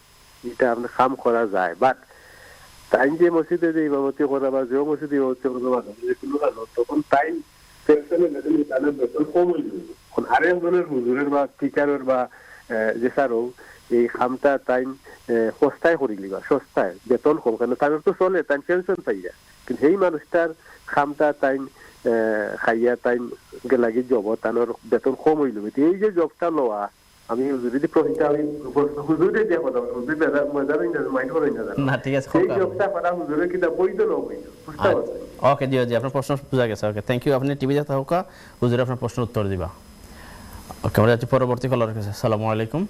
এটা আপনার কাম করা যায়। বাট তাই যে মসজিদে যে ইমামতি করা বা যে মসজিদে ইমামতি করা তখন তাই টেনশনে গেছেন তাদের বেতন কম হয়ে যাবে। এখন আরেকজনের হুজুরের বা টিচারের বা যে স্যারও এই খামটা তাই সস্তায় করিলি বা সস্তায় বেতন কম, কারণ তাদের তো চলে তাই পেনশন পাইয়া, কিন্তু সেই মানুষটার খামটা তাই খাইয়া তাই লাগি জব তানোর বেতন কম হইল। এই যে জবটা লওয়া আমি যদি প্রশ্নটা আমি হুজুরে দিয়ে কথা হুজুর মাইন্ড করেন না, ঠিক আছে। এই জবটা করা হুজুরে কিনা বৈধ না বৈধ বুঝতে পারছেন? ওকে, জি জি, আপনার প্রশ্ন বুঝা গেছে। ওকে, থ্যাংক ইউ। আপনি টিভি যাতে হোক হুজুর আপনার প্রশ্নের উত্তর দিবা। ওকে, আমরা যাচ্ছি পরবর্তী কলারের কাছে। সালামু আলাইকুম।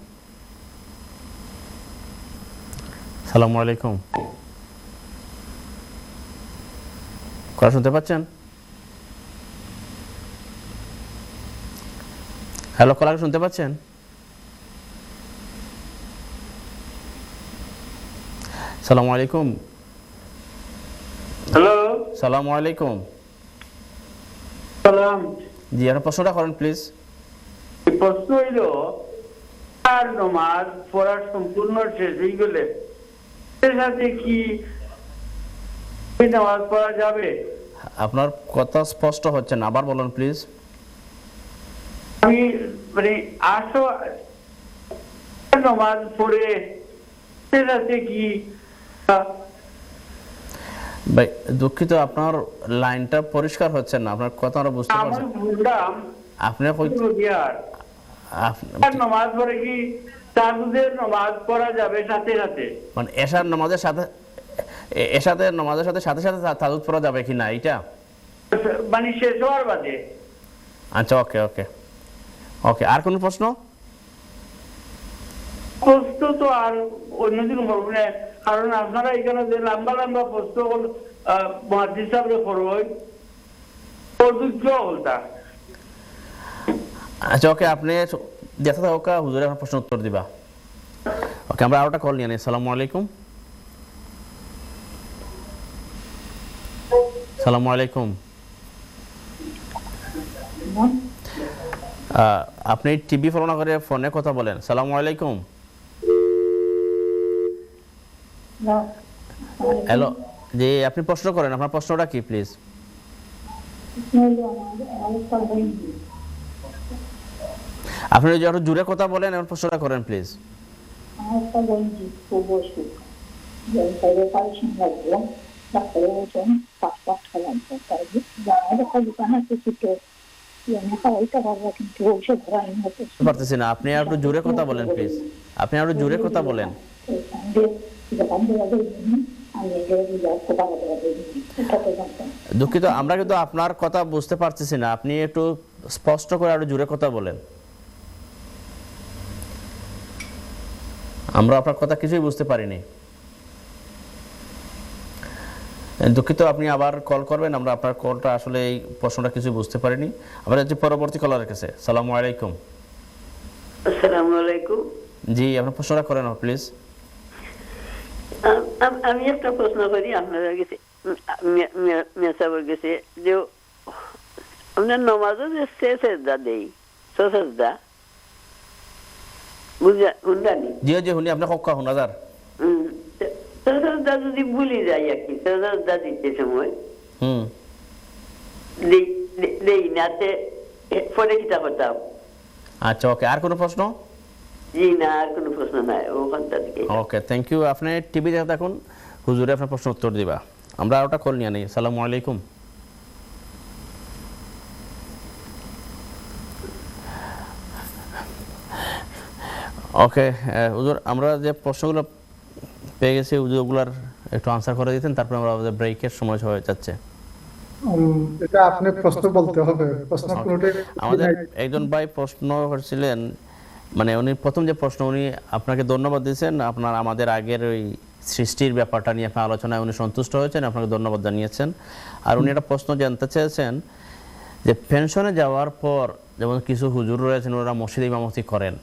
সালামু আলাইকুম। কথা শুনতে পাচ্ছেন? হ্যালো, কলার শুনতে পাচ্ছেন? সালামু আলাইকুম। হ্যালো, সালামু আলাইকুম। সালাম। জি, আপনার প্রশ্নটা করেন প্লিজ। প্রশ্ন হইল আর নামাজ পড়া সম্পূর্ণ শেষ হয়ে গেলে এর সাথে কি নামাজ পড়া যাবে? আপনার কথা স্পষ্ট হচ্ছে না, আবার বলুন প্লিজ। আমি মানে আসো নামাজ পড়ে এর সাথে কি ভাই দুঃখিত, আপনার লাইনটা পরিষ্কার হচ্ছে না, আপনার কথা আমরা বুঝতে আমি পারছি। বুঝলাম আপনি নামাজ পড়ে কি তাহাজ্জুদের নামাজ পড়া যাবে সাথে সাথে, মানে এশার নামাজের সাথে এশাদের নামাজের সাথে সাথে সাথে তাহাজ্জুদ পড়া যাবে কি না এটা মানে শেষ হওয়ার বাদে? আচ্ছা, ওকে ওকে ওকে। আর কোন প্রশ্ন? প্রশ্ন তো আর অন্যদিন বলবো না, কারণ আপনারা এখানে যে লম্বা লম্বা প্রশ্ন মুহাদ্দিস সাহেবরে করবেন প্রযোজ্য হলতা। আচ্ছা, ওকে, আপনি দেখতে থাকুক, হুজুরের আপনার প্রশ্ন উত্তর দিবা। ওকে, আমরা আরেকটা কল নিয়ে নিই। আসসালামু আলাইকুম। আসসালামু আলাইকুম। আপনি টিভি ফলো না করে ফোনে কথা বলেন। সালামু আলাইকুম। হ্যালো, জি আপনি প্রশ্ন করেন, আপনার প্রশ্নটা কি প্লিজ? আপনি যদি আরো জোরে কথা বলেন এবং প্রশ্নটা করেন প্লিজ। পারতেছি না, আপনি আরো জোরে কথা বলেন প্লিজ, আপনি আরো জোরে কথা বলেন। দুঃখিত, আমরা কিন্তু আপনার কথা বুঝতে পারতেছি না, আপনি একটু স্পষ্ট করে আরো জোরে কথা বলেন। আমরা আপনার কথা কিছুই বুঝতে পারিনি। দুঃখিত, আপনি আবার কল করবেন, আমরা আপনার কলটা আসলে এই প্রশ্নটা কিছু বুঝতে পারিনি। আমরা যাচ্ছি পরবর্তী কলারের কাছে। সালামু আলাইকুম। আসসালামু আলাইকুম। জি আপনার প্রশ্নটা করেন প্লিজ। আমি একটা প্রশ্ন করি আপনার কাছে, মেসাবের কাছে, যে আপনার নমাজও যে সেজদা দেই, সেজদা বুঝানি? জি জি হুনি, আপনার কক্কা হুনাদার। সেজদা যদি ভুলে যাই আর কি, সেজদা দিতে সময় দেই নাতে পরে কিতা করতাম। আচ্ছা ওকে, আর কোনো প্রশ্ন? জি না, আর কোনো প্রশ্ন নাই, ওখানটা থেকে। ওকে, থ্যাংক ইউ। আপনি টিভি দেখে থাকুন, হুজুরে আপনার প্রশ্ন উত্তর দিবা। আমরা ওটা কল নিয়ে নেই। সালামু আলাইকুম। ওকে হুজুর, আমরা যে প্রশ্নগুলো পেয়ে গেছি হুজুরগুলার একটু আনসার করে দিতেন, তারপরে আমরা আমাদের ব্রেকের সময় হয়ে যাচ্ছে। এটা আপনি প্রশ্ন বলতে হবে, প্রশ্ন কোনটাই আমাদের একজন ভাই প্রশ্ন করছিলেন, মানে উনি প্রথম যে প্রশ্ন, উনি আপনাকে ধন্যবাদ দিয়েছেন, আপনার আমাদের আগের ওই সৃষ্টির ব্যাপারটা নিয়ে আপনার আলোচনায় উনি সন্তুষ্ট হয়েছেন, আপনাকে ধন্যবাদ জানিয়েছেন। আর উনি একটা প্রশ্ন জানতে চেয়েছেন যে পেনশনে যাওয়ার পর যেমন কিছু হুজুর রয়েছেন, ওরা মসজিদে ইমামতি করেন,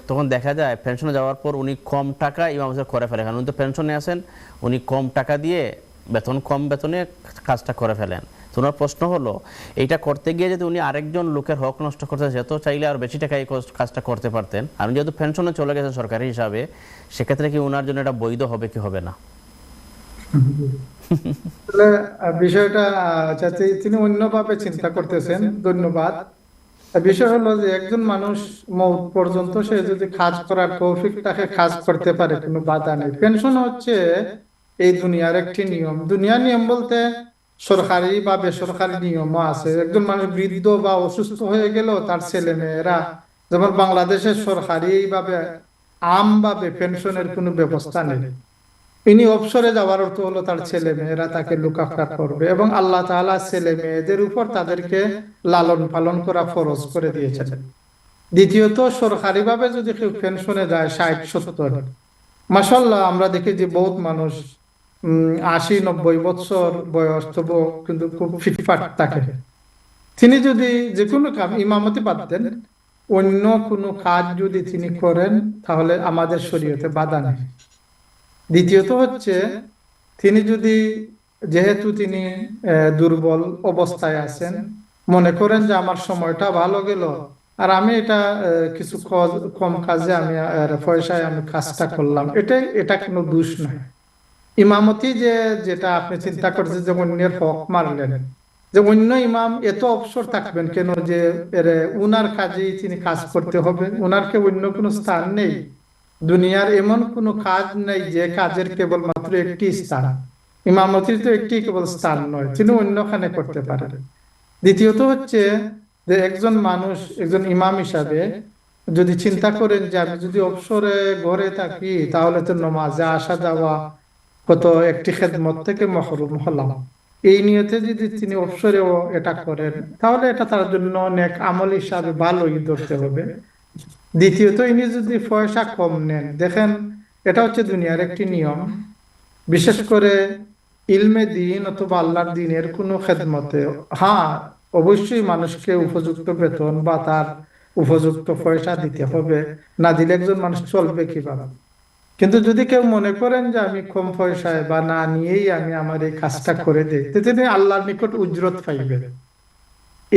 তখন দেখা যায় পেনশনে যাওয়ার পর উনি কম টাকা ইমামতি করে ফেলেন, কারণ উনি তো পেনশনে আছেন, উনি কম টাকা দিয়ে কম বেতনে কাজটা করে ফেলেন। তো ওনার প্রশ্ন হলো, এইটা করতে গিয়ে যদি উনি আরেকজন লোকের হক নষ্ট করতে সে তো চাইলে আর বেশি টাকা এই কাজটা করতে পারতেন, আর যেহেতু পেনশনে চলে গেছেন সরকারি হিসাবে, সেক্ষেত্রে কি ওনার জন্য এটা বৈধ হবে কি হবে না? বিষয়টা তিনি অন্যভাবে চিন্তা করতেছেন। ধন্যবাদ। বিষয় হলো যে একজন মানুষ মৌত পর্যন্ত সে যদি কাজ করার তৌফিক তাকে কাজ করতে পারে, কোনো বাধা নেই। পেনশন হচ্ছে এই দুনিয়ার একটি নিয়ম। দুনিয়ার নিয়ম বলতে সরকারি বা বেসরকারি নিয়মও আছে। একজন মানুষ বৃদ্ধ বা অসুস্থ হয়ে গেল, তার ছেলে মেয়েরা, যেমন বাংলাদেশের সরকারি ভাবে আমভাবে পেনশনের কোনো ব্যবস্থা নেই। ইনি অবসরে যাওয়ার অর্থ হলো তার ছেলে মেয়েরা তাকে লুক আফটার করবে, এবং আল্লাহ তাআলা ছেলে মেয়েদের উপর তাদেরকে লালন পালন করা ফরজ করে দিয়েছেন। দ্বিতীয়ত, সরকারি ভাবে যদি কেউ পেনশনে যায় 60-70, মাশাআল্লাহ আমরা দেখি যে বহুত মানুষ 80-90 বছর বয়স, তবু কিন্তু খুব ফিটফাট থাকে। তিনি যদি যে কোনো কাজ, ইমামতি বাদ দেন, অন্য কোনো কাজ যদি তিনি করেন, তাহলে আমাদের শরীয়তে বাধা নেই। দ্বিতীয়ত হচ্ছে, তিনি যদি, যেহেতু তিনি দুর্বল অবস্থায় আছেন, মনে করেন যে আমার সময়টা ভালো গেল আর আমি এটা কিছু কম কাজে আমি পয়সায় আমি কাজটা করলাম, এটা কোনো দোষ নয়। ইমামতি যেটা আপনি চিন্তা করছেন যে অন্যের হক মারলেন, যে অন্য ইমাম এত অবসর থাকবেন কেন যে উনার কাজেই তিনি কাজ করতে হবে, উনার কে অন্য কোনো স্থান নেই। দুনিয়ার এমন কোনো কাজ নেই যে কাজের কেবলমাত্র একটি স্থান। ইমামতির তো একটি কেবল স্থান নয়, তিনি অন্যখানে করতে পারেন। দ্বিতীয়ত হচ্ছে যে একজন মানুষ, একজন ইমাম হিসাবে যদি চিন্তা করেন যে আমি যদি অবসরে ঘরে থাকি, তাহলে তো নামাজে আসা যাওয়া কত একটি খেদমত থেকে মহরুম হলাম। এই নিয়তে যদি তিনি অবসরেও এটা করেন, তাহলে এটা তার জন্য নেক আমল হিসাবে ভালোই ধরতে হবে। দ্বিতীয়ত, ইনি যদি পয়সা কম নেন, দেখেন এটা হচ্ছে দুনিয়ার একটি নিয়ম। বিশেষ করে ইলমে দিন অথবা আল্লাহর দিনের কোনো খেদমতে, হ্যাঁ অবশ্যই মানুষকে উপযুক্ত বেতন বা তার উপযুক্ত পয়সা দিতে হবে, না দিলে একজন মানুষ চলবে কিভাবে। কিন্তু যদি কেউ মনে করেন যে আমি কম পয়সায় বা না নিয়েই আমি আমার এই কাজটা করে দিই, তিনি আল্লাহর নিকট উজরত পাইবেন।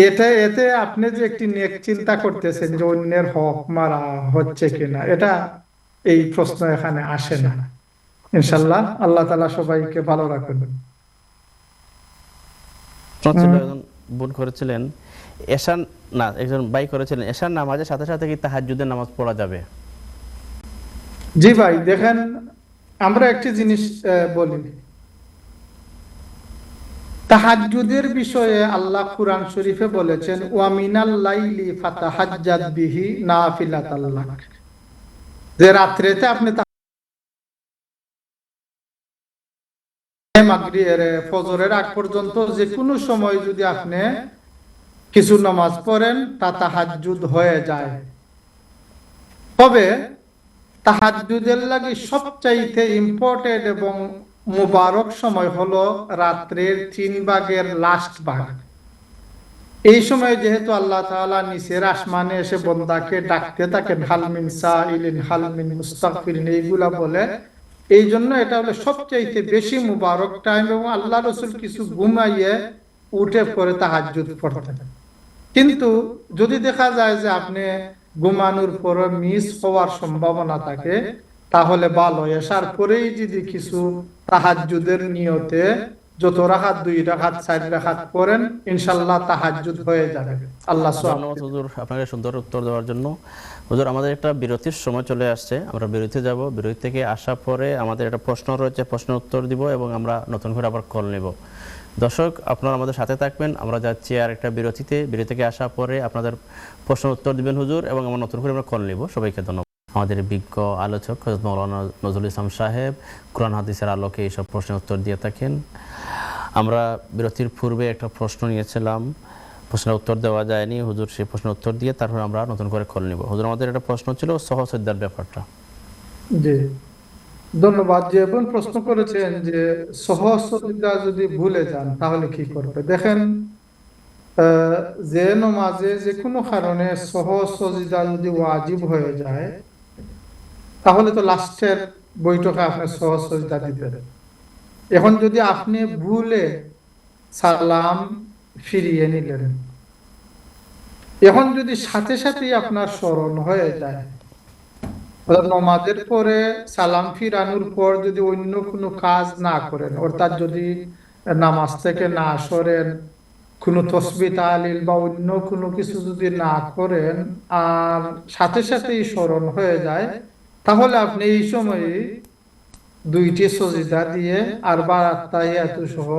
এতে আপনি যে একটি নেক চিন্তা করতেছেন যে অন্যের হক মারা হচ্ছে কিনা, এটা এই প্রশ্ন এখানে আসে না। ইনশাআল্লাহ আল্লাহ তাআলা সবাইকে ভালো রাখুন। একজন বোন করেছিলেন এশার না, একজন ভাই করেছিলেন এশার নামাজের সাথে সাথে কি তাহাজ্জুদের নামাজ পড়া যাবে? জি ভাই, দেখেন আমরা একটি জিনিস বলি, তাহাজ্জুদের বিষয়ে আল্লাহ কুরআন শরীফে বলেছেন ওয়া মিনাল লাইলি ফাতাহাজ্জাদ বিহি নাফিলাতাল লাক, যে রাত্রিতে আপনি মাগরিবের ফজরের আগ পর্যন্ত যে কোনো সময় যদি আপনি কিছু নামাজ পড়েন তা তাহাজ্জুদ হয়ে যায়। তবে তাহাজ্জুদের লাগি সবচাইতে ইম্পর্টেন্ট এবং মুবারক সময় হলো রাত্রের 3 ভাগের লাস্ট ভাগ। এই সময় যেহেতু আল্লাহ তাআলা নিচের আসমানে এসে বান্দাকে ডাকতে থাকেন, হাল মিন সাইলিন হাল মিন মুস্তাগফিরিন, এইগুলা বলে, এই জন্য এটা হলো সবচাইতে বেশি মুবারক টাইম। এবং আল্লাহ রাসূল কিছু ঘুমাইয়ে উঠে পড়ে তাহাজ্জুদ পড়তেন। কিন্তু যদি দেখা যায় যে আপনি ঘুমানোর পরে মিস হওয়ার সম্ভাবনা থাকে, তাহলে ভালো এশার পরেই যদি কিছু তাহাজ্জুদের নিয়তে যত রাকাত 2 রাকাত 4 রাকাত পড়েন, ইনশাআল্লাহ তাহাজ্জুদ হয়ে যাবে। আল্লাহ ধন্যবাদ হুজুর আপনাকে সুন্দর উত্তর দেওয়ার জন্য। হুজুর, আমাদের একটা বিরতির সময় চলে আসছে, আমরা বিরতি যাব। বিরতি থেকে আসা পরে আমাদের একটা প্রশ্ন রয়েছে, প্রশ্ন উত্তর দিব এবং আমরা নতুন করে আবার কল নেব। দর্শক আপনারা আমাদের সাথে থাকবেন, আমরা যাচ্ছি আর একটা বিরতিতে। বিরতি থেকে আসা পরে আপনাদের প্রশ্ন উত্তর দিবেন হুজুর এবং আমরা নতুন করে আমরা কল নেব। সবাইকে ধন্যবাদ। আমাদের বিজ্ঞ আলোচক হযরত মাওলানা নজরুল ইসলাম সাহেব কোরআন হাদিসের আলোকে এইসব প্রশ্নের উত্তর দিয়ে থাকেন। আমরা বিরতির পূর্বে একটা প্রশ্ন নিয়েছিলাম, প্রশ্নের উত্তর দেওয়া যায়নি, হুজুর সেই প্রশ্নের উত্তর দিয়ে তারপর আমরা নতুন করে কল নিব। হুজুর, আমাদের একটা প্রশ্ন ছিল সহসজ্জার ব্যাপারটা। জি ধন্যবাদ। যে বোন প্রশ্ন করেছেন যে সহসজ্জা যদি ভুলে যান তাহলে কি করবে। দেখেন, যে নামাজে যে কোনো কারণে সহসজ্জা যদি ওয়াজিব হয়ে যায়, তাহলে তো লাস্টের বৈঠকে আপনি সহসজ্জা দিবেন। এখন যদি আপনি ভুলে সালাম ফিরিয়ে নিলেন, এখন যদি সাথে সাথেই আপনার স্মরণ হয়ে যায়, নামাজের পরে সালাম ফিরানোর পর যদি অন্য কোনো কাজ না করেন, অর্থাৎ যদি নামাজ থেকে না সরেন, কোনো তসবিহ তাহলিল বা অন্য কোনো কিছু যদি না করেন, আর সাথে সাথেই স্মরণ হয়ে যায়, তাহলে আপনি এই সময়ে 2টি সজিদা দিয়ে আর বা আত্তাহিয়াতু সহ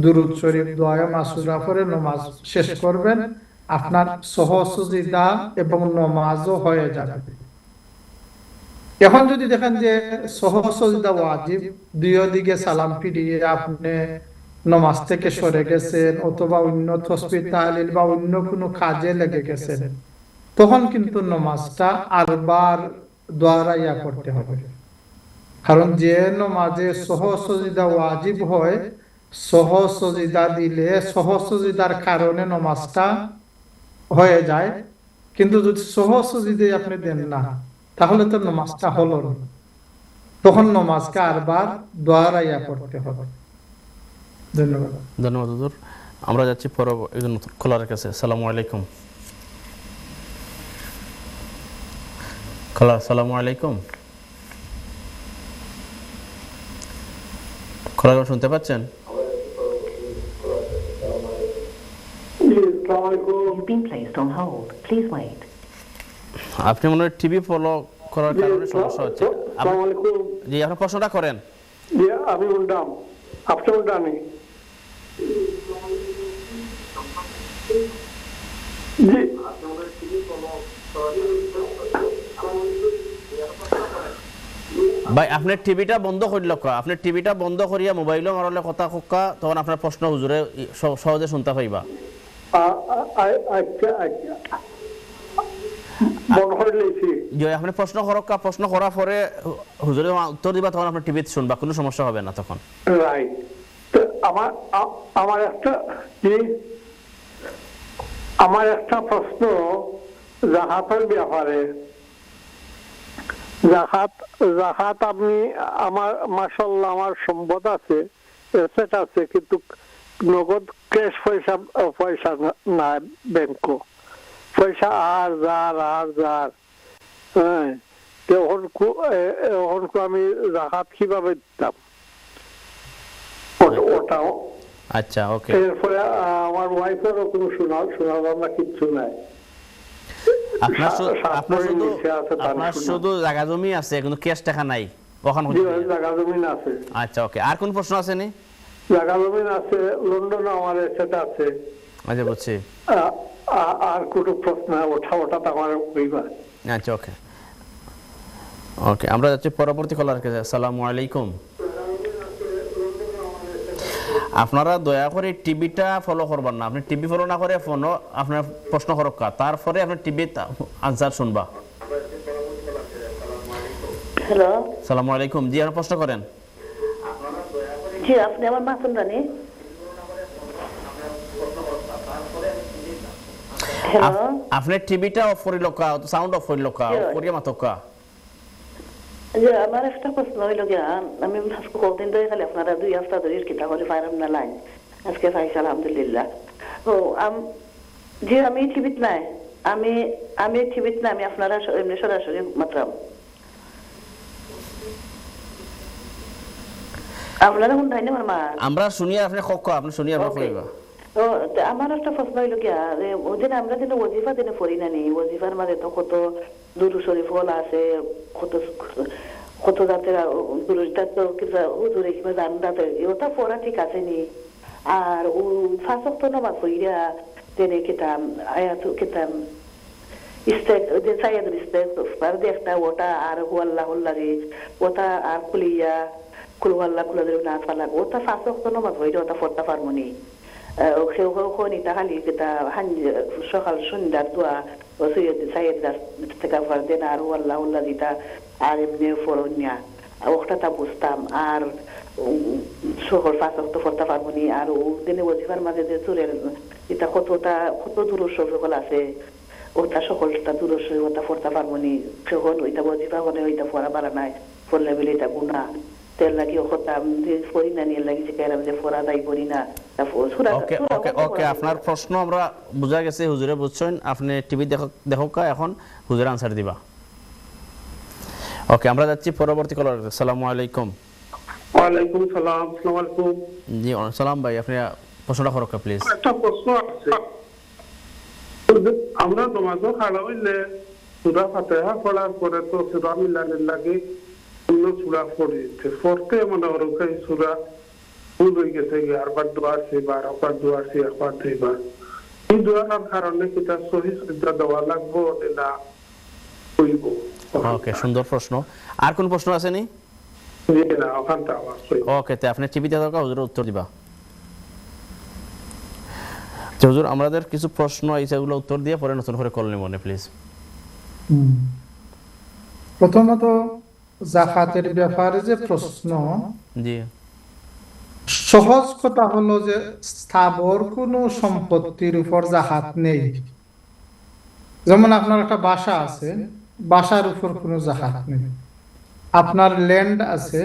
দুরূদ শরীফ দোয়া মাসুরা পড়ে নামাজ শেষ করবেন। আপনার সহসজিদা এবং নামাজও হয়ে যাবে। এখন যদি দেখেন যে সহসজিদা ওয়াজিব, দুই দিকে সালাম ফিরিয়ে আপনি নামাজ থেকে সরে গেছেন অথবা অন্য তাসবিহ তাহলিল বা অন্য কোনো কাজে লেগে গেছেন, তখন কিন্তু নামাজটা আরবার দোয়ারাইয়া করতে হবে। কারণ যে নামাজে সহসজিদা ওয়াজিব হয়, সহসজিদা দিলে সহসজিদার কারণে নামাজটা হয়ে যায়, কিন্তু যদি সহসজিদা আপনি দেন না, তাহলে তো নামাজটা হলো না, তখন নামাজকে আরবার দোয়ারাইয়া করতে হবে। ধন্যবাদ। ধন্যবাদ হুজুর। আমরা যাচ্ছি একজন খোলার কাছে। আসসালামু আলাইকুম। খোলা, আসসালামু আলাইকুম। খোলা, শুনতে পাচ্ছেন? You've been placed on hold. Please wait. আপনি মনে হয় টিভি ফলো করার কারণে সমস্যা হচ্ছে। জি, আপনি প্রশ্নটা করেন। জি, আমি উল্টাম, আপনি উল্টানি। জি, ভাই আপনার টিভিটা বন্ধ করল, আপনার টিভিটা বন্ধ করিয়া মোবাইলও মারলে কথা কোকা, তখন আপনার প্রশ্ন হুজুরে সহজে শুনতে পাইবা। আচ্ছা আচ্ছা, বন্ধ করে লইছি। যে আপনি প্রশ্ন করকা, প্রশ্ন করার পরে হুজুরে উত্তর দিবা, তখন আপনার টিভিতে শুনবা, কোনো সমস্যা হবে না তখন। রাইট। আমার একটা প্রশ্ন জাকাতের ব্যাপারে। জাকাত আমি, আমার মাশাআল্লাহ আমার সম্পদ আছে, এসেট আছে, কিন্তু নগদ ক্যাশ পয়সা পয়সা না ব্যাংক পয়সা আর যার হ্যাঁ এখন আমি রাখাত কিভাবে দিতাম ওটাও আচ্ছা ওকে এরপরে আমার ওয়াইফেরও কোনো শোনা কিচ্ছু নাই আপনার শুধু জায়গা জমি আছে কিন্তু ক্যাশ টাকা নাই কখন জায়গা জমিন আছে। আচ্ছা ওকে আর কোন প্রশ্ন আছে নি? জায়গা জমিন আছে, লন্ডনে আমার সেটা আছে। আচ্ছা বুঝছি। আর কোনো প্রশ্ন ওটা তো আমার কইবা। আচ্ছা ওকে ওকে আমরা যাচ্ছি পরবর্তী কলার কাছে। আসসালামু আলাইকুম। আপনারা দয়া করে টিভিটা ফলো করবেন না, আপনি টিভি ফলো না করে ফোনও আপনার প্রশ্ন করক তারপরে আপনি টিভি আনসার শুনবা। হ্যালো আসসালামু আলাইকুম। জি আপনি প্রশ্ন করেন। জি আপনি আমার মা শুনবেন? হ্যালো আপনি টিভিটা অফ করিল কা, সাউন্ড অফ করিল কা, করিয়া মাতকা। যে আমার একটা প্রশ্ন হইল গিয়া, আমি আজকে কতদিন ধরে খালি আপনারা 2 সপ্তাহ ধরে কিতা করে পাইলাম না লাইন, আজকে পাইছি আলহামদুলিল্লাহ। তো যে আমি টিভিত নাই, আমি টিভিত নাই, আমি আপনারা এমনি সরাসরি মাত্র আপনারা কোন টাইমে আমার মা আমরা শুনি আপনি কক আপনি শুনি আপনি কইবা। তো আমার একটা প্রশ্ন হইল গিয়া, ওদিন আমরা যেন ওজিফা দিনে পড়ি না নি, ওজিফার মাঝে তো কত দুরূদ শরীফ আছে, কত জাতের দুরূদটা তো কিবা হুজুরে কিবা জানদাতে ওটা পড়া ঠিক আছে নি? আর ও 5 ওয়াক্ত নামাজ পড়িয়া তেনে কিতাম আয়াত কিতাম ইস্তেক যে সাইয়েদের ইস্তেক পার দেখতা ওটা আর হুয়াল্লাহুল্লাহি ওটা আর কুলিয়া কুল হুয়াল্লাহ কুলাদের না ফালা ওটা 5 ওয়াক্ত নামাজ পড়িয়া ওটা পড়তে পারমু নি? কেউ নিতা খালি কিতা সকাল সন্ধ্যার দোয়া সাইয়েদ থেকে দেন আর হুয়াল্লাহুল্লাহ দিতা আর এমনি ফরনিয়া ওটা বুঝতাম। আর সকল 5 ওয়াক্ত পড়তে পারবো নি। আর ও দিনে ওজিফার মাঝে যে চুরের এটা কত দূর সকল আছে ওটা সকলটা দূর ওটা পড়তে পারবো নি। সেখন ওইটা ওজিফা হলে ওইটা পড়া পারা নাই, পড়লে বলে এটা গুণা তেল লাগি হতাম যে পড়ি না নিয়ে লাগি যে কেরাম যে পড়া দাই পড়ি না। ওকে ওকে ওকে আপনার প্রশ্ন আমরা বুঝা গেছে, হুজুরে বুঝছেন। আপনি টিভি দেখো এখন হুজুর আনসার দিবা। ওকে আমরা যাচ্ছি পরবর্তী কলার। আসসালামু আলাইকুম। ওয়ালাইকুম সালাম। আসসালামু আলাইকুম। জি সালাম ভাই, আপনি প্রশ্নটা করুন প্লিজ। একটা প্রশ্ন আছে, আমরা নামাজে খাড়া হইলে সূরা ফাতিহা পড়ার পরে তো সূরা মিলানের লাগে অন্য সূরা পড়তে মনে হয় ওই সূরা ভুল হয়ে গেছে, আরবার দোয়া আছে বা আরবার দোয়া আছে একবার দুইবার, এই দোয়ার কারণে কিতা সহিহ সিজদা দেওয়া লাগবো না কইব? ওকে সুন্দর প্রশ্ন। আর কোন প্রশ্ন আছে নি? না ওখানটা আমার ওকে তে আপনি টিভিতে থাকা হুজুর উত্তর দিবা। তো হুজুর আমাদের কিছু প্রশ্ন আছে, এগুলো উত্তর দিয়ে পরে নতুন করে কল নিব না প্লিজ। প্রথমত যাকাতের ব্যাপারে যে প্রশ্ন, জি সহজ কথা হলো যে স্থাবর কোনো সম্পত্তির উপর যাকাত নেই। যেমন আপনার একটা বাসা আছে, বাসার উপর কোনো যাকাত নেই। আপনার ল্যান্ড আছে,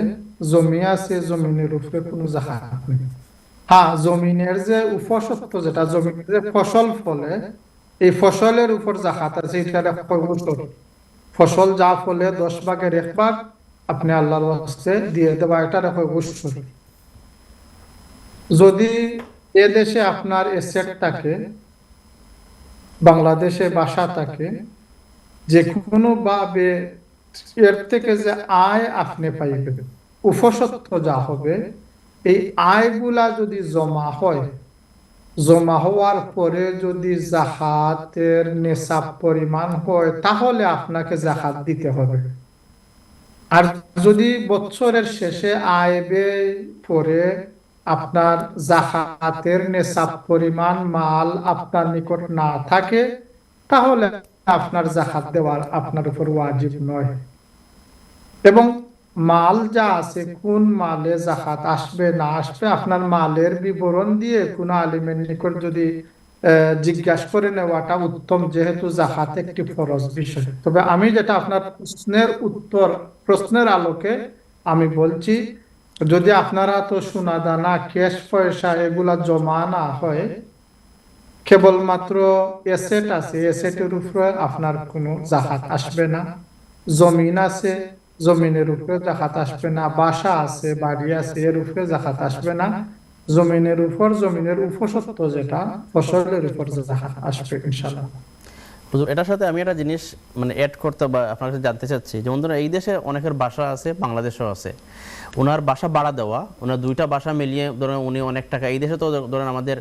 জমি আছে, জমিনের উপরে কোনো যাকাত নেই। হ্যাঁ, জমিনের যে উপসত্ব যেটা জমিনের যে ফসল ফলে, এই ফসলের উপর যাকাত আছে। এটা ফসল যা ফলে 10 ভাগের 1 ভাগ আপনি আল্লাহর ওয়াস্তে দিয়ে দেবা, এটা রেখে অবশ্যই। যদি এ দেশে আপনার এসেট থাকে, বাংলাদেশে বাসা থাকে, যে কোনো ভাবে এর থেকে যে আয় আপনি পাইবেন, উপসত্ব যা হবে, এই আয়গুলা যদি জমা হয়, জমা হওয়ার পরে যদি যাকাতের নিসাব পরিমাণ হয়, তাহলে আপনাকে যাকাত দিতে হবে। আর যদি বছরের শেষে আয় ব্যয় পরে আপনার যাকাতের নিসাব পরিমাণ মাল আপনার নিকট না থাকে, তাহলে আপনার যাকাত দেওয়ার আপনার উপর ওয়াজিব নয়। এবং মাল যা আছে, কোন মালে যাকাত আসবে না আসবে, আপনার মালের বিবরণ দিয়ে কোন আলিমের নিকট যদি জিজ্ঞাসা করে নেওয়াটা উত্তম, যেহেতু যাকাত একটি ফরজ বিষয়। তবে আমি যেটা আপনার প্রশ্নের আলোকে আমি বলছি, যদি আপনারা তো সোনা দানা ক্যাশ পয়সা এগুলা জমা না হয়, কেবলমাত্র এসেট আছে, এসেটের উপরে আপনার কোনো জাকাত আসবে না। জমিন আছে, জমিনের উপরে জাকাত আসবে না। বাসা আছে, বাড়ি আছে, এর উপরে জাকাত আসবে না। জমিনের উপসত্ব যেটা ফসলের উপর জাকাত আসবে ইনশাআল্লাহ। হুজুর, এটার সাথে আমি একটা জিনিস মানে অ্যাড করতে বা আপনার কাছে জানতে চাচ্ছি, যেমন ধরুন এই দেশে অনেকের বাসা আছে, বাংলাদেশেও আছে, ওনার বাসা ভাড়া দেওয়া, ওনার দুইটা বাসা মিলিয়ে ধরেন উনি অনেক টাকা, এই দেশে তো ধরেন আমাদের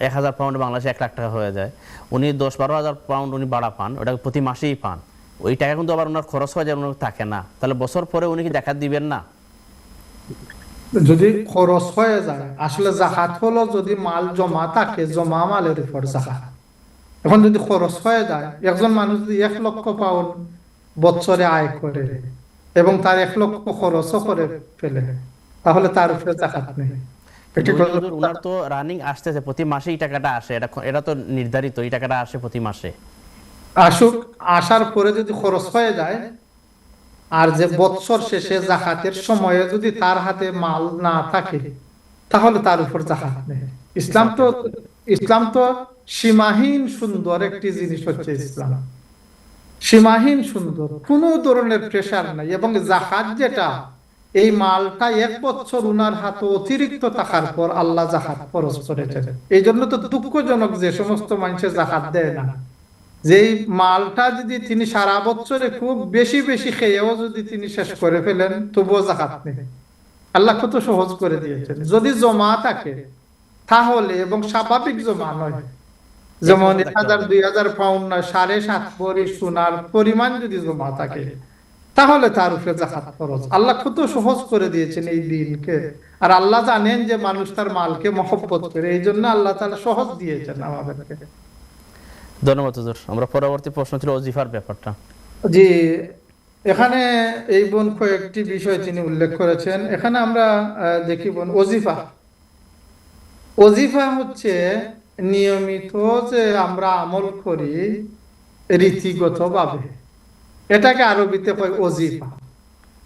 1,000 পাউন্ড বাংলাদেশে 1 লাখ টাকা হয়ে যায়, উনি 10-12 হাজার পাউন্ড উনি ভাড়া পান, ওটা প্রতি মাসেই পান। ওই টাকা কিন্তু আবার ওনার খরচ হয়ে যায়, ওনার থাকে না, তাহলে বছর পরে উনি কি জাকাত দিবেন না? যদি খরচ হয়ে যায়, আসলে জাকাত হলো যদি মাল জমা থাকে, জমা মালের উপর জাকাত। এখন যদি খরচ হয়ে যায়, একজন মানুষ যদি 1 লক্ষ পাউন্ড বছরে আয় করে এবং তার 1 লক্ষ খরচও করে ফেলে, তাহলে তার উপরে জাকাত নেই। ওনার তো রানিং আসতেছে, প্রতি মাসে এই টাকাটা আসে, এটা তো নির্ধারিত, এই টাকাটা আসে প্রতি মাসে। আসার পরে যদি খরচ হয়ে যায়, আর যে বছর শেষে জাকাতের সময়ে যদি তার হাতে মাল না থাকে, তাহলে তার উপর জাকাত নেই। ইসলাম তো সীমাহীন সুন্দর একটি জিনিস হচ্ছে ইসলাম, সীমাহীন সুন্দর, কোনো ধরনের প্রেশার নাই। এবং জাকাত যেটা, এই মালটা 1 বছর উনার হাতে অতিরিক্ত থাকার পর আল্লাহ জাকাত ফরজ করেছেন। এই জন্য তো দুঃখজনক যে সমস্ত মানুষের জাকাত দেয় না, যেই মালটা যদি তিনি সারা বছরে খুব বেশি বেশি খেয়েও যদি তিনি শেষ করে ফেলেন, তবুও জাকাত নেই। আল্লাহ কত সহজ করে দিয়েছেন। যদি জমা থাকে তাহলে, এবং স্বাভাবিক জমা নয়, যেমন 1,000-2,000 পাউন্ড নয়, 7.5 ভরি সোনার পরিমাণ যদি জমা থাকে, তাহলে তার উপরে জাকাত ফরজ। আল্লাহ কত সহজ করে দিয়েছেন এই দিনকে। আর আল্লাহ জানেন যে মানুষ তার মালকে মহব্বত করে, এই জন্য আল্লাহ তাআলা সহজ দিয়েছেন আমাদেরকে। ধন্যবাদ হুজুর। আমরা পরবর্তী প্রশ্ন ছিল ওজিফার ব্যাপারটা। জি, এখানে এই বোন কয়েকটি বিষয় তিনি উল্লেখ করেছেন। এখানে আমরা দেখি বোন, ওজিফা হচ্ছে নিয়মিত যে আমরা আমল করি রীতিগতভাবে, এটাকে আরবিতে কয় ওজিফা।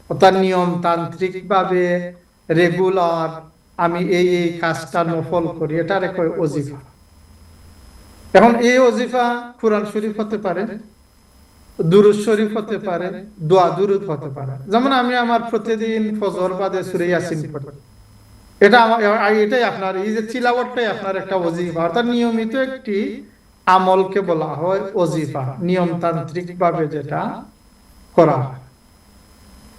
অর্থাৎ নিয়মতান্ত্রিক ভাবে রেগুলার আমি এই কাজটা নফল করি, এটারে কয় ওজিফা। এখন এই ওজিফা কুরআন শরীফ হতে পারে, দুরূদ শরীফ হতে পারে, দোয়া দুরূদ হতে পারে। যেমন আমি আমার প্রতিদিন ফজর বাদে সূরা ইয়াসিন পড়ি, এটাই আপনার এই যে তিলাওয়াতটাই আপনার একটা ওজিফা। অর্থাৎ নিয়মিত একটি আমলকে বলা হয় ওজিফা, নিয়মতান্ত্রিক ভাবে যেটা করা হয়।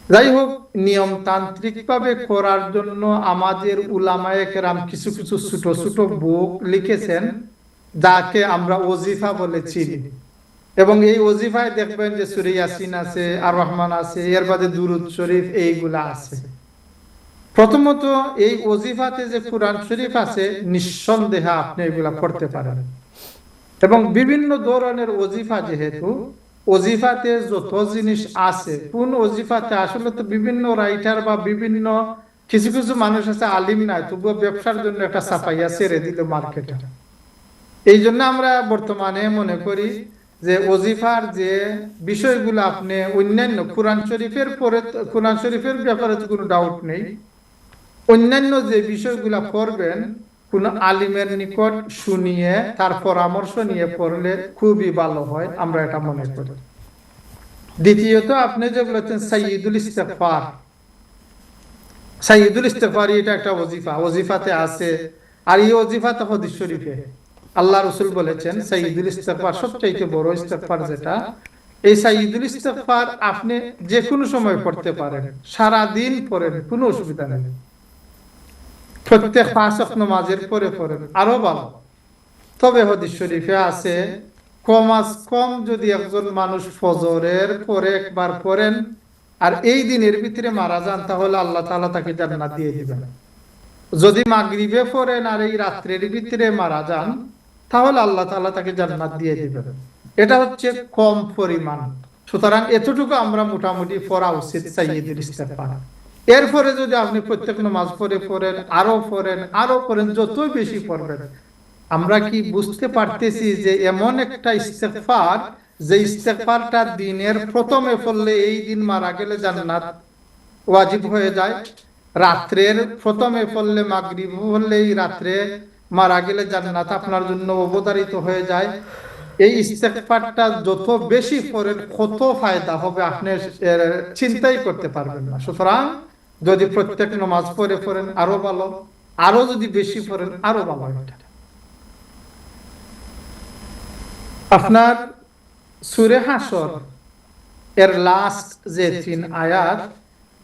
যাই হোক, নিয়মতান্ত্রিক ভাবে করার জন্য আমাদের উলামায়ে কেরাম কিছু কিছু ছোট ছোট বুক লিখেছেন, যাকে আমরা ওজিফা বলে চিনি। এবং এই ওজিফায় দেখবেন যে সূরা ইয়াসিন আছে, আর রহমান আছে, এর বাদে দুরূদ শরীফ, এইগুলা আছে। প্রথমত এই ওজিফাতে যে কুরআন শরীফ আছে, নিঃসন্দেহে আপনি এগুলা পড়তে পারেন। এবং বিভিন্ন ধরনের ওজিফা, যেহেতু ওজিফাতে যত জিনিস আছে, কোন ওজিফাতে আসলে তো বিভিন্ন রাইটার বা বিভিন্ন কিছু কিছু মানুষ আছে আলিম নাই, তবুও ব্যবসার জন্য একটা ছাপাইয়া ছেড়ে দিল মার্কেটে। এই জন্য আমরা বর্তমানে মনে করি যে ওজিফার যে বিষয়গুলো আপনি অন্যান্য কোরআন শরীফের ব্যাপারে তো কোনো ডাউট নেই, অন্যান্য যে বিষয়গুলা পড়বেন কোন আলিমের নিকট শুনিয়ে তার পরামর্শ নিয়ে পড়লে খুবই ভালো হয়, আমরা এটা মনে করি। দ্বিতীয়ত আপনি যে বলেছেন সাইয়্যিদুল ইস্তিগফার, এটা একটা ওজিফাতে আছে। আর এই ওজিফাতে হাদিস শরীফে আল্লাহ রাসূল বলেছেন সাইয়্যিদুল ইস্তিগফার সবচেয়ে বড় ইস্তিগফার যেটা, এই সাইয়্যিদুল ইস্তিগফার আপনি যে কোনো সময় পড়তে পারেন, সারা দিন পড়েন, কোনো অসুবিধা নেই। প্রত্যেক 5 ওয়াক্ত নামাজের পরে পড়েন, আরো ভালো। তবে হাদিস শরীফে আছে কম যদি একজন মানুষ ফজরের পরে একবার পড়েন আর এই দিনের ভিতরে মারা যান, তাহলে আল্লাহ তাআলা তাকে জান্নাত দিয়ে দিবেন। যদি মাগরিবে পড়েন আর এই রাত্রের ভিতরে মারা যান, তাহলে আল্লাহ তাআলা তাকে জান্নাত দিয়ে দিবেন। এটা হচ্ছে কম পরিমাণ। সুতরাং এতটুকু আমরা মোটামুটি পড়া উচিত সাইয়্যিদুল ইস্তিগফার। এরপরে যদি আপনি প্রত্যেক নামাজ পড়েন, আরো পড়েন, যতই বেশি পড়বেন। আমরা কি বুঝতে পারতেছি যে এমন একটা ইস্তিগফার, যে ইস্তিগফারটা দিনের প্রথমে পড়লে এই দিন মারা গেলে জান্নাত ওয়াজিব হয়ে যায়, রাত্রের প্রথমে পড়লে মাগরিব পড়লেই রাত্রে মারা গেলে জান্নাত আপনার জন্য অবধারিত হয়ে যায়। এই ইস্তেগফারটা যত বেশি পড়েন কত ফায়দা হবে আপনি চিন্তাই করতে পারবেন না। সুতরাং যদি প্রত্যেক নামাজ পড়েন আরো ভালো, আরো যদি বেশি পড়েন আরো ভালো। আপনার সূরা হাশর এর লাস্ট যে 3 আয়াত,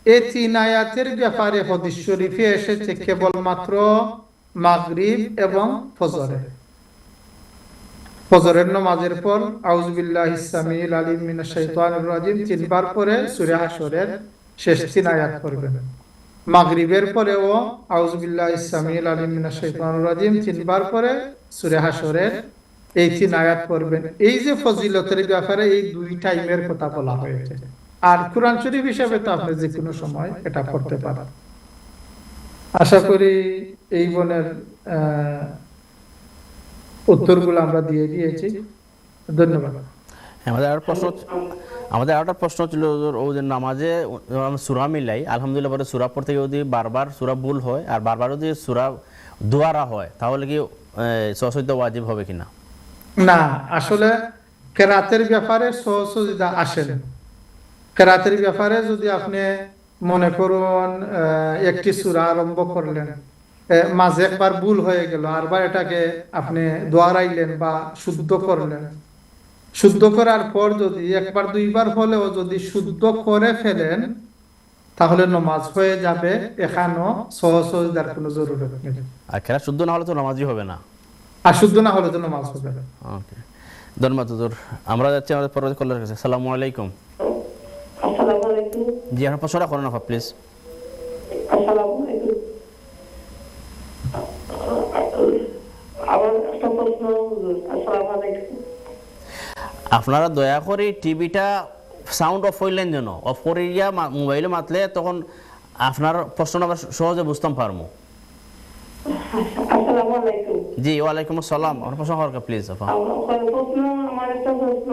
এই 3 আয়াতের ব্যাপারে হাদিস শরীফে এসেছে কেবলমাত্র মাগরিব এবং ফজরের নামাজের পর আউযু বিল্লাহিস সামিউল আলিম মিনাশ শাইতানির রাজিম 3 বার পরে সূরা হাশরের শেষ 3 আয়াত পড়বেন। মাগরিবের পরেও আউযু বিল্লাহিস সামিউল আলিম মিনাশ শাইতানির রাজিম 3 বার পরে সূরা হাশরের এই 3 আয়াত পড়বেন। এই যে ফজিলতের ব্যাপারে এই 2 টাইমের কথা বলা হয়েছে। আর কুরআন শরীফ হিসেবে তো আপনি যে কোনো সময় এটা পড়তে পারেন। আশা করি এই বোনের উত্তরগুলো আমরা দিয়ে দিয়েছি। ধন্যবাদ। আমাদের আরেকটা প্রশ্ন ছিল ও যে নামাজে সূরা মিলাই আলহামদুলিল্লাহ পরে সূরা পড়তে গিয়ে যদি বারবার সূরা ভুল হয় আর বারবার যদি সূরা দুয়ারা হয় তাহলে কি সহসিদ্ধা ওয়াজিব হবে কিনা? না, আসলে কেরাতের ব্যাপারে সহসিদ্ধা আসে না। কেরাতের ব্যাপারে যদি আপনি মনে করুন একটি সূরা আরম্ভ করলেন, মাঝে একবার ভুল হয়ে গেল, আরবার এটাকে আপনি দোয়ারাইলেন বা শুদ্ধ করলেন, শুদ্ধ করার পর যদি একবার দুইবার হলেও যদি শুদ্ধ করে ফেলেন তাহলে নামাজ হয়ে যাবে, এখানেও সহসিদ্ধার কোনো জরুরত নেই। আর কেরাত শুদ্ধ না হলে তো নামাজই হবে না, আর শুদ্ধ না হলে তো নামাজ হবে না। ওকে, ধন্যবাদ হুজুর। আমরা যাচ্ছি আমাদের পরবর্তী কলার কাছে। আসসালামু আলাইকুম। আসসালামু আলাইকুম। জি, আপনার প্রশ্নটা করেন আপা প্লিজ। আসসালামু আলাইকুম। আমার একটা প্রশ্ন। আসসালামু আলাইকুম। আপনারা দয়া করে টিভিটা সাউন্ড অফ হইলেন যেন, অফ করিয়া মোবাইলে মাতলে তখন আপনার প্রশ্নটা আমরা সহজে বুঝতাম পারবো। আসসালামু আলাইকুম। জি, ওয়ালাইকুম আসসালাম। আপনার প্রশ্ন করেন প্লিজ আপা। আমার একটা প্রশ্ন।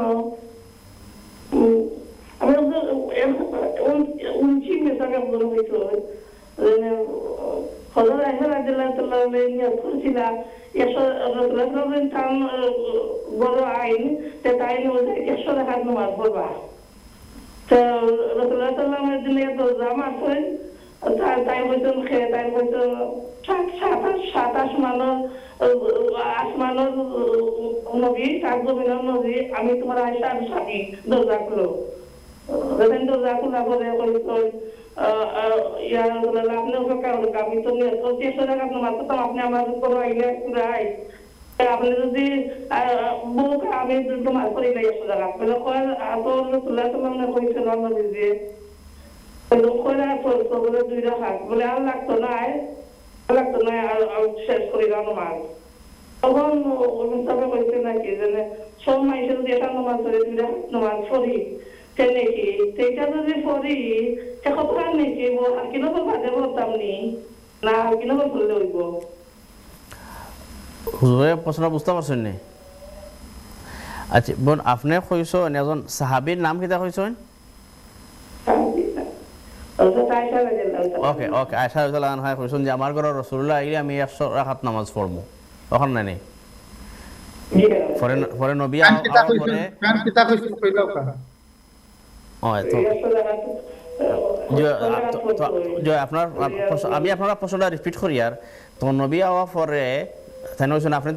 আমি উনচি মেসাকে বলে হইতো হযরত আয়েশা রাদিয়াল্লাহু তাআলা নিয়ে করেছিলাম রাসূলুল্লাহ তাম বড় আইন তে তাই অনুযায়ী 100 রাকাত নামাজ পড়বা। তো রাসূলুল্লাহ সাল্লাল্লাহু আলাইহি ওয়াসাল্লাম তো জামাত হয় তাই হয়তো তাই হয়তো 27 আসমানের নবী, 7 জমিনের নবী, আমি তোমার আয়েশার স্বামী দরজা খুলো। দরজা খোলা করে আপনি তো আপনি আমার উপর আইলে আপনি যদি বউকে আমি তোমার করে নাই 100 টাকা কইছিল যে বলে 2 রাকাত বলে আর লাগতো না আর শেষ করে নামাজ। তখন সবাই কইছে নাকি যে সব মাইসে যদি এটা নামাজ পড়ে 2 রাকাত নামাজ পড়ি নাকি সেটা যদি পড়ি এখন নাকি আর কিনো বাদে বলতাম নি না আর কিনো বললে হইব। হুজুরের প্রশ্ন বুঝতে পারছেন নি? আচ্ছা বোন, আপনি কইছেন একজন সাহাবীর নাম কিটা কইছেন? ওকে ওকে, আয়েশা রাদিয়াল্লাহু আনহা কইছেন যে আমার ঘরে রাসূলুল্লাহ আইলে আমি 100 রাকাত নামাজ পড়বো। তখন না নেই পরে নবী পরে আমি আপনার প্রশ্নটা রিপিট করি। আর তখন নবী আওয়া পরে তাই নইছেন আপনি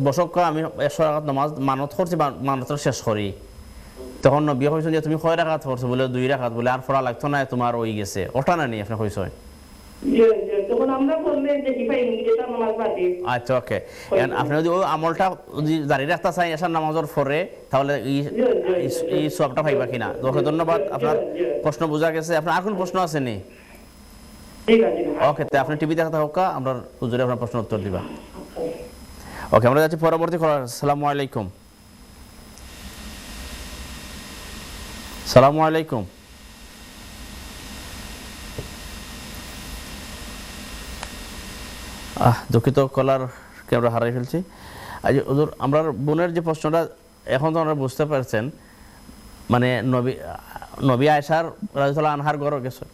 বসক আমি 100 রাকাত নামাজ মানত করছি, মানত শেষ করি। তখন নবী কইছেন যে তুমি কয় রাকাত পড়ছো? বলে 2 রাকাত। বলে আর পড়া লাগতো না, তোমার ওই গেছে। ওটা না নি আপনি কইছেন? আচ্ছা ওকে, আপনি যদি ওই আমলটা যদি জারি রাখতে চাই এশার নামাজের পরে তাহলে এই সবটা পাইবা কিনা? ওকে, ধন্যবাদ। আপনার প্রশ্ন বোঝা গেছে। আপনার আর কোন প্রশ্ন আছে নি? ওকে, তো আপনি টিভি দেখাতে হোক, আমরা হুজুরে আপনার প্রশ্ন উত্তর দিবা। ওকে, আমরা যাচ্ছি পরবর্তী কলার। আসসালামু আলাইকুম। আসসালামু আলাইকুম। দুঃখিত, কলারকে আমরা হারাই ফেলছি। আজ হুজুর আমরা বোনের যে প্রশ্নটা এখন তো আমরা বুঝতে পারছেন, মানে নবী আয়েশার রাদিয়াল্লাহু আনহার ঘরে গেছে,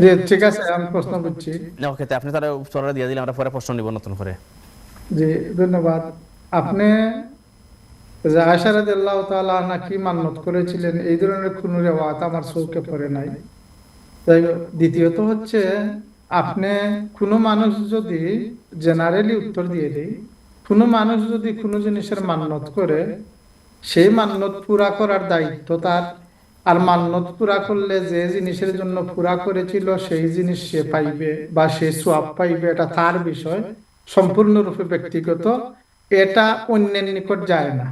জি ঠিক আছে, আমি প্রশ্ন করছি। ওকে, তো আপনি তাহলে উত্তরটা দিয়ে দিলে আমরা পরে প্রশ্ন নিব নতুন করে। জি ধন্যবাদ। আপনি যে আয়েশা রাদিয়াল্লাহু তাআলা আনহা কি মান্যত করেছিলেন, এই ধরনের কোনো রিওয়ায়াত আমার চোখে পড়ে নাই। তাই দ্বিতীয়ত হচ্ছে, আপনি কোনো মানুষ যদি, জেনারেলি উত্তর দিয়ে দেই, কোনো মানুষ যদি কোনো জিনিসের মান্যত করে, সেই মান্যত পুরা করার দায়িত্ব তার। আর মান্যত পুরা করলে যে জিনিসের জন্য পুরা করেছিল সেই জিনিস সে পাইবে বা সে সওয়াব পাইবে, এটা তার বিষয়, সম্পূর্ণরূপে ব্যক্তিগত, এটা অন্যের নিকট যায় না।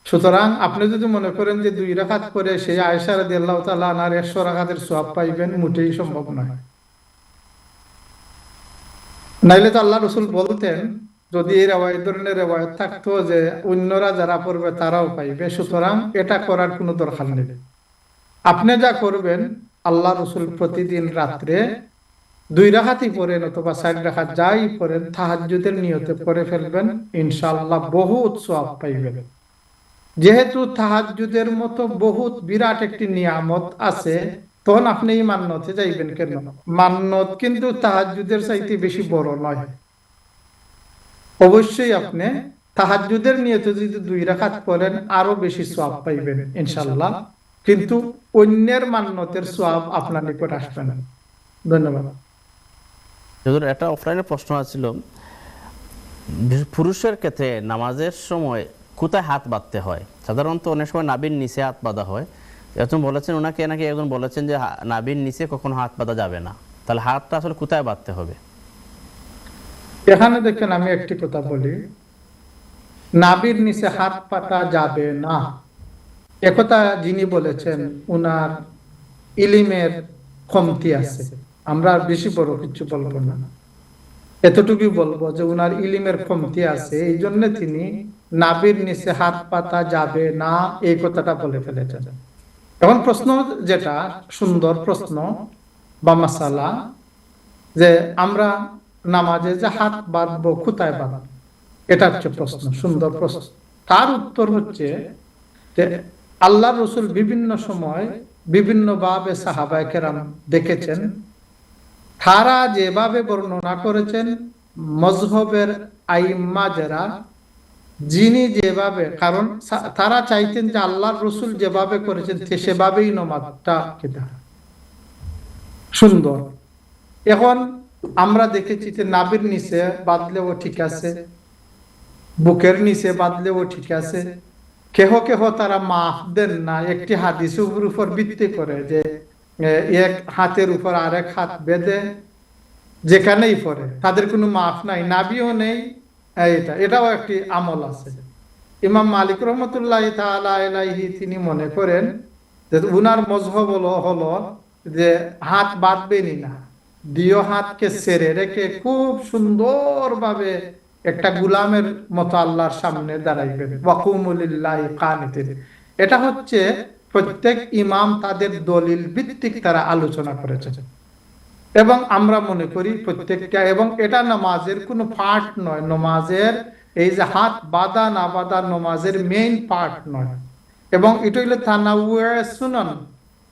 সুতরাং আপনি যদি মনে করেন যে 2 রাকাত করে সেই আয়েশা রাদিয়াল্লাহু তাআলা আনহার 100 রাকাতের সওয়াব পাইবেন, মোটেই সম্ভব নয়। নাইলে তো আল্লাহ রাসূল বলতেন, যদি এই ধরনের রিওয়ায়াত থাকতো যে অন্যরা যারা পড়বে তারাও পাইবে, সুতরাং এটা করার কোনো দরকার নেই। আপনি যা করবেন, আল্লাহ রাসূল প্রতিদিন রাত্রে 2 রাকাতই পড়েন অথবা 4 রাকাত যাই পড়েন, তাহাজ্জুদের নিয়তে পড়ে ফেলবেন, ইনশাআল্লাহ বহুত সওয়াব পাইবেন। যেহেতু তাহাজ্জুদের মতো বহুত বিরাট একটি নিয়ামত আছে, তখন আপনি এই মান্যতে যাইবেন কেন? মান্যত কিন্তু তাহাজ্জুদের চাইতে বেশি বড় নয়। অবশ্যই আপনি তাহাজ্জুদের নিয়তে যদি 2 রাকাত পড়েন, আরো বেশি সওয়াব পাইবেন ইনশাআল্লাহ, কিন্তু অন্যের মান্যতের সওয়াব আপনার নিকট আসবে না। ধন্যবাদ। হুজুর, একটা অফলাইনে প্রশ্ন আছিল, পুরুষের ক্ষেত্রে নামাজের সময় কোথায় হাত বাঁধতে হয়? সাধারণত অনেক সময় নাভির নিচে হাত বাঁধা হয়। একজন বলেছেন, ওনাকে নাকি একজন বলেছেন যে নাভির নিচে কখনো হাত বাঁধা যাবে না, তাহলে হাতটা আসলে কোথায় বাঁধতে হবে? এখানে দেখেন, আমি একটি কথা বলি, নাভির নিচে হাত পাতা যাবে না একথা যিনি বলেছেন, উনার ইলিমের কমতি আছে। আমরা আর বেশি বড় কিছু বলবো না, এতটুকুই বলবো যে উনার ইলিমের কমতি আছে, এই জন্য তিনি নাভির নিচে হাত পাতা যাবে না এই কথাটা বলে ফেলেছেন। এখন প্রশ্ন যেটা সুন্দর প্রশ্ন বা মাসালা, যে আমরা নামাজে যে হাত বাঁধবো, কোথায় বাঁধবো, এটা হচ্ছে প্রশ্ন, সুন্দর প্রশ্ন। তার উত্তর হচ্ছে যে আল্লাহ রাসূল বিভিন্ন সময় বিভিন্ন ভাবে সাহাবায়ে কেরাম দেখেছেন, তারা যেভাবে বর্ণনা করেছেন, মযহবের আইম্মা যারা, যিনি যেভাবে, কারণ তারা চাইতেন যে আল্লাহর রাসূল যেভাবে করেছেন সেভাবেই নামাজটা কিতা সুন্দর। এখন আমরা দেখেছি যে নাভির নিচে বাঁধলেও ঠিক আছে, বুকের নিচে বাঁধলেও ঠিক আছে। কেহ কেহ তারা মাফ দেন না, একটি হাদিসের উপর ভিত্তি করে যে এক হাতের উপর আরেক হাত বেঁধে যেখানেই পড়ে তাদের কোনো মাফ নাই, নাভিও নেই। এটাও একটি আমল আছে। ইমাম মালিক রহমতুল্লাহি তাআলা আলাইহি তিনি মনে করেন যে উনার মযহব হলো যে হাত বাঁধবেনই না, 2 হাতকে ছেড়ে রেখে খুব সুন্দরভাবে একটা গোলামের মতো আল্লাহর সামনে দাঁড়াইবেন, ওয়াকুমু লিল্লাহি কানিতিন। এটা হচ্ছে প্রত্যেক ইমাম তাদের দলিল ভিত্তিক তারা আলোচনা করেছে, এবং আমরা মনে করি প্রত্যেকটা, এবং এটা নামাজের কোনো পার্ট নয়, নামাজের এই যে হাত বাঁধা না বাঁধা নামাজের মেইন পার্ট নয়। এবং এটা হইলো তানাউয়ে সুনান,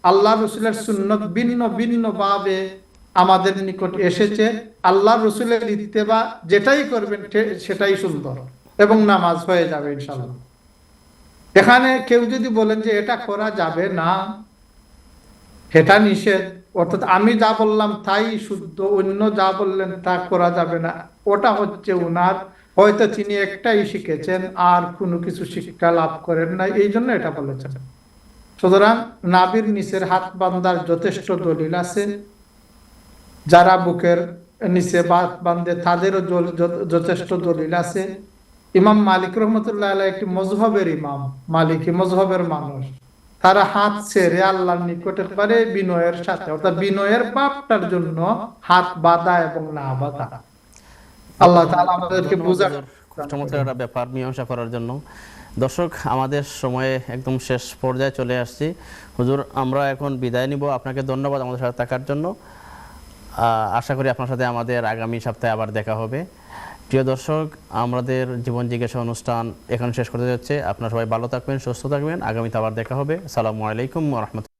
আল্লাহ রাসূলের সুন্নত ভিন্ন ভিন্ন ভাবে আমাদের নিকট এসেছে। আল্লাহ রাসূলের ইত্তেবা যেটাই করবেন সেটাই সুন্দর, এবং নামাজ হয়ে যাবে ইনশাআল্লাহ। এখানে কেউ যদি বলেন যে এটা করা যাবে না, এটা নিষেধ, অর্থাৎ আমি যা বললাম তাই শুদ্ধ, অন্য যা বললেন তা করা যাবে না, ওটা হচ্ছে উনার, হয়তো তিনি একটাই শিখেছেন আর কোনো কিছু শিক্ষা লাভ করেন না, এই জন্য এটা বলেছেন। সুতরাং নাভির নিচের হাত বান্ধার যথেষ্ট দলিল আছে। যারা বুকের নিচে বাঁধে তাদেরও যথেষ্ট দলিল আছে। ইমাম মালিক রহমতুল্লাহ আলাইহি একটি মযহবের ইমাম, মালিকি মযহবের মানুষ, তারা হাত ছেড়ে আল্লাহর নিকটের পারে বিনয়ের সাথে, অর্থাৎ বিনয়ের পাপটার জন্য হাত বাঁধা এবং না বাঁধা। আল্লাহ তাআলা আমাদেরকে বুঝার চমৎকার একটা ব্যাপার মীমাংসা করার জন্য। দর্শক, আমাদের সময়ে একদম শেষ পর্যায়ে চলে আসছি। হুজুর, আমরা এখন বিদায় নিব। আপনাকে ধন্যবাদ আমাদের সাথে থাকার জন্য। আশা করি আপনার সাথে আমাদের আগামী সপ্তাহে আবার দেখা হবে। প্রিয় দর্শক, আমাদের জীবন জিজ্ঞাসা অনুষ্ঠান এখন শেষ করতে যাচ্ছে। আপনারা সবাই ভালো থাকবেন, সুস্থ থাকবেন। আগামীতে আবার দেখা হবে। আসসালামু আলাইকুম ওয়া রাহমাতুল্লাহ।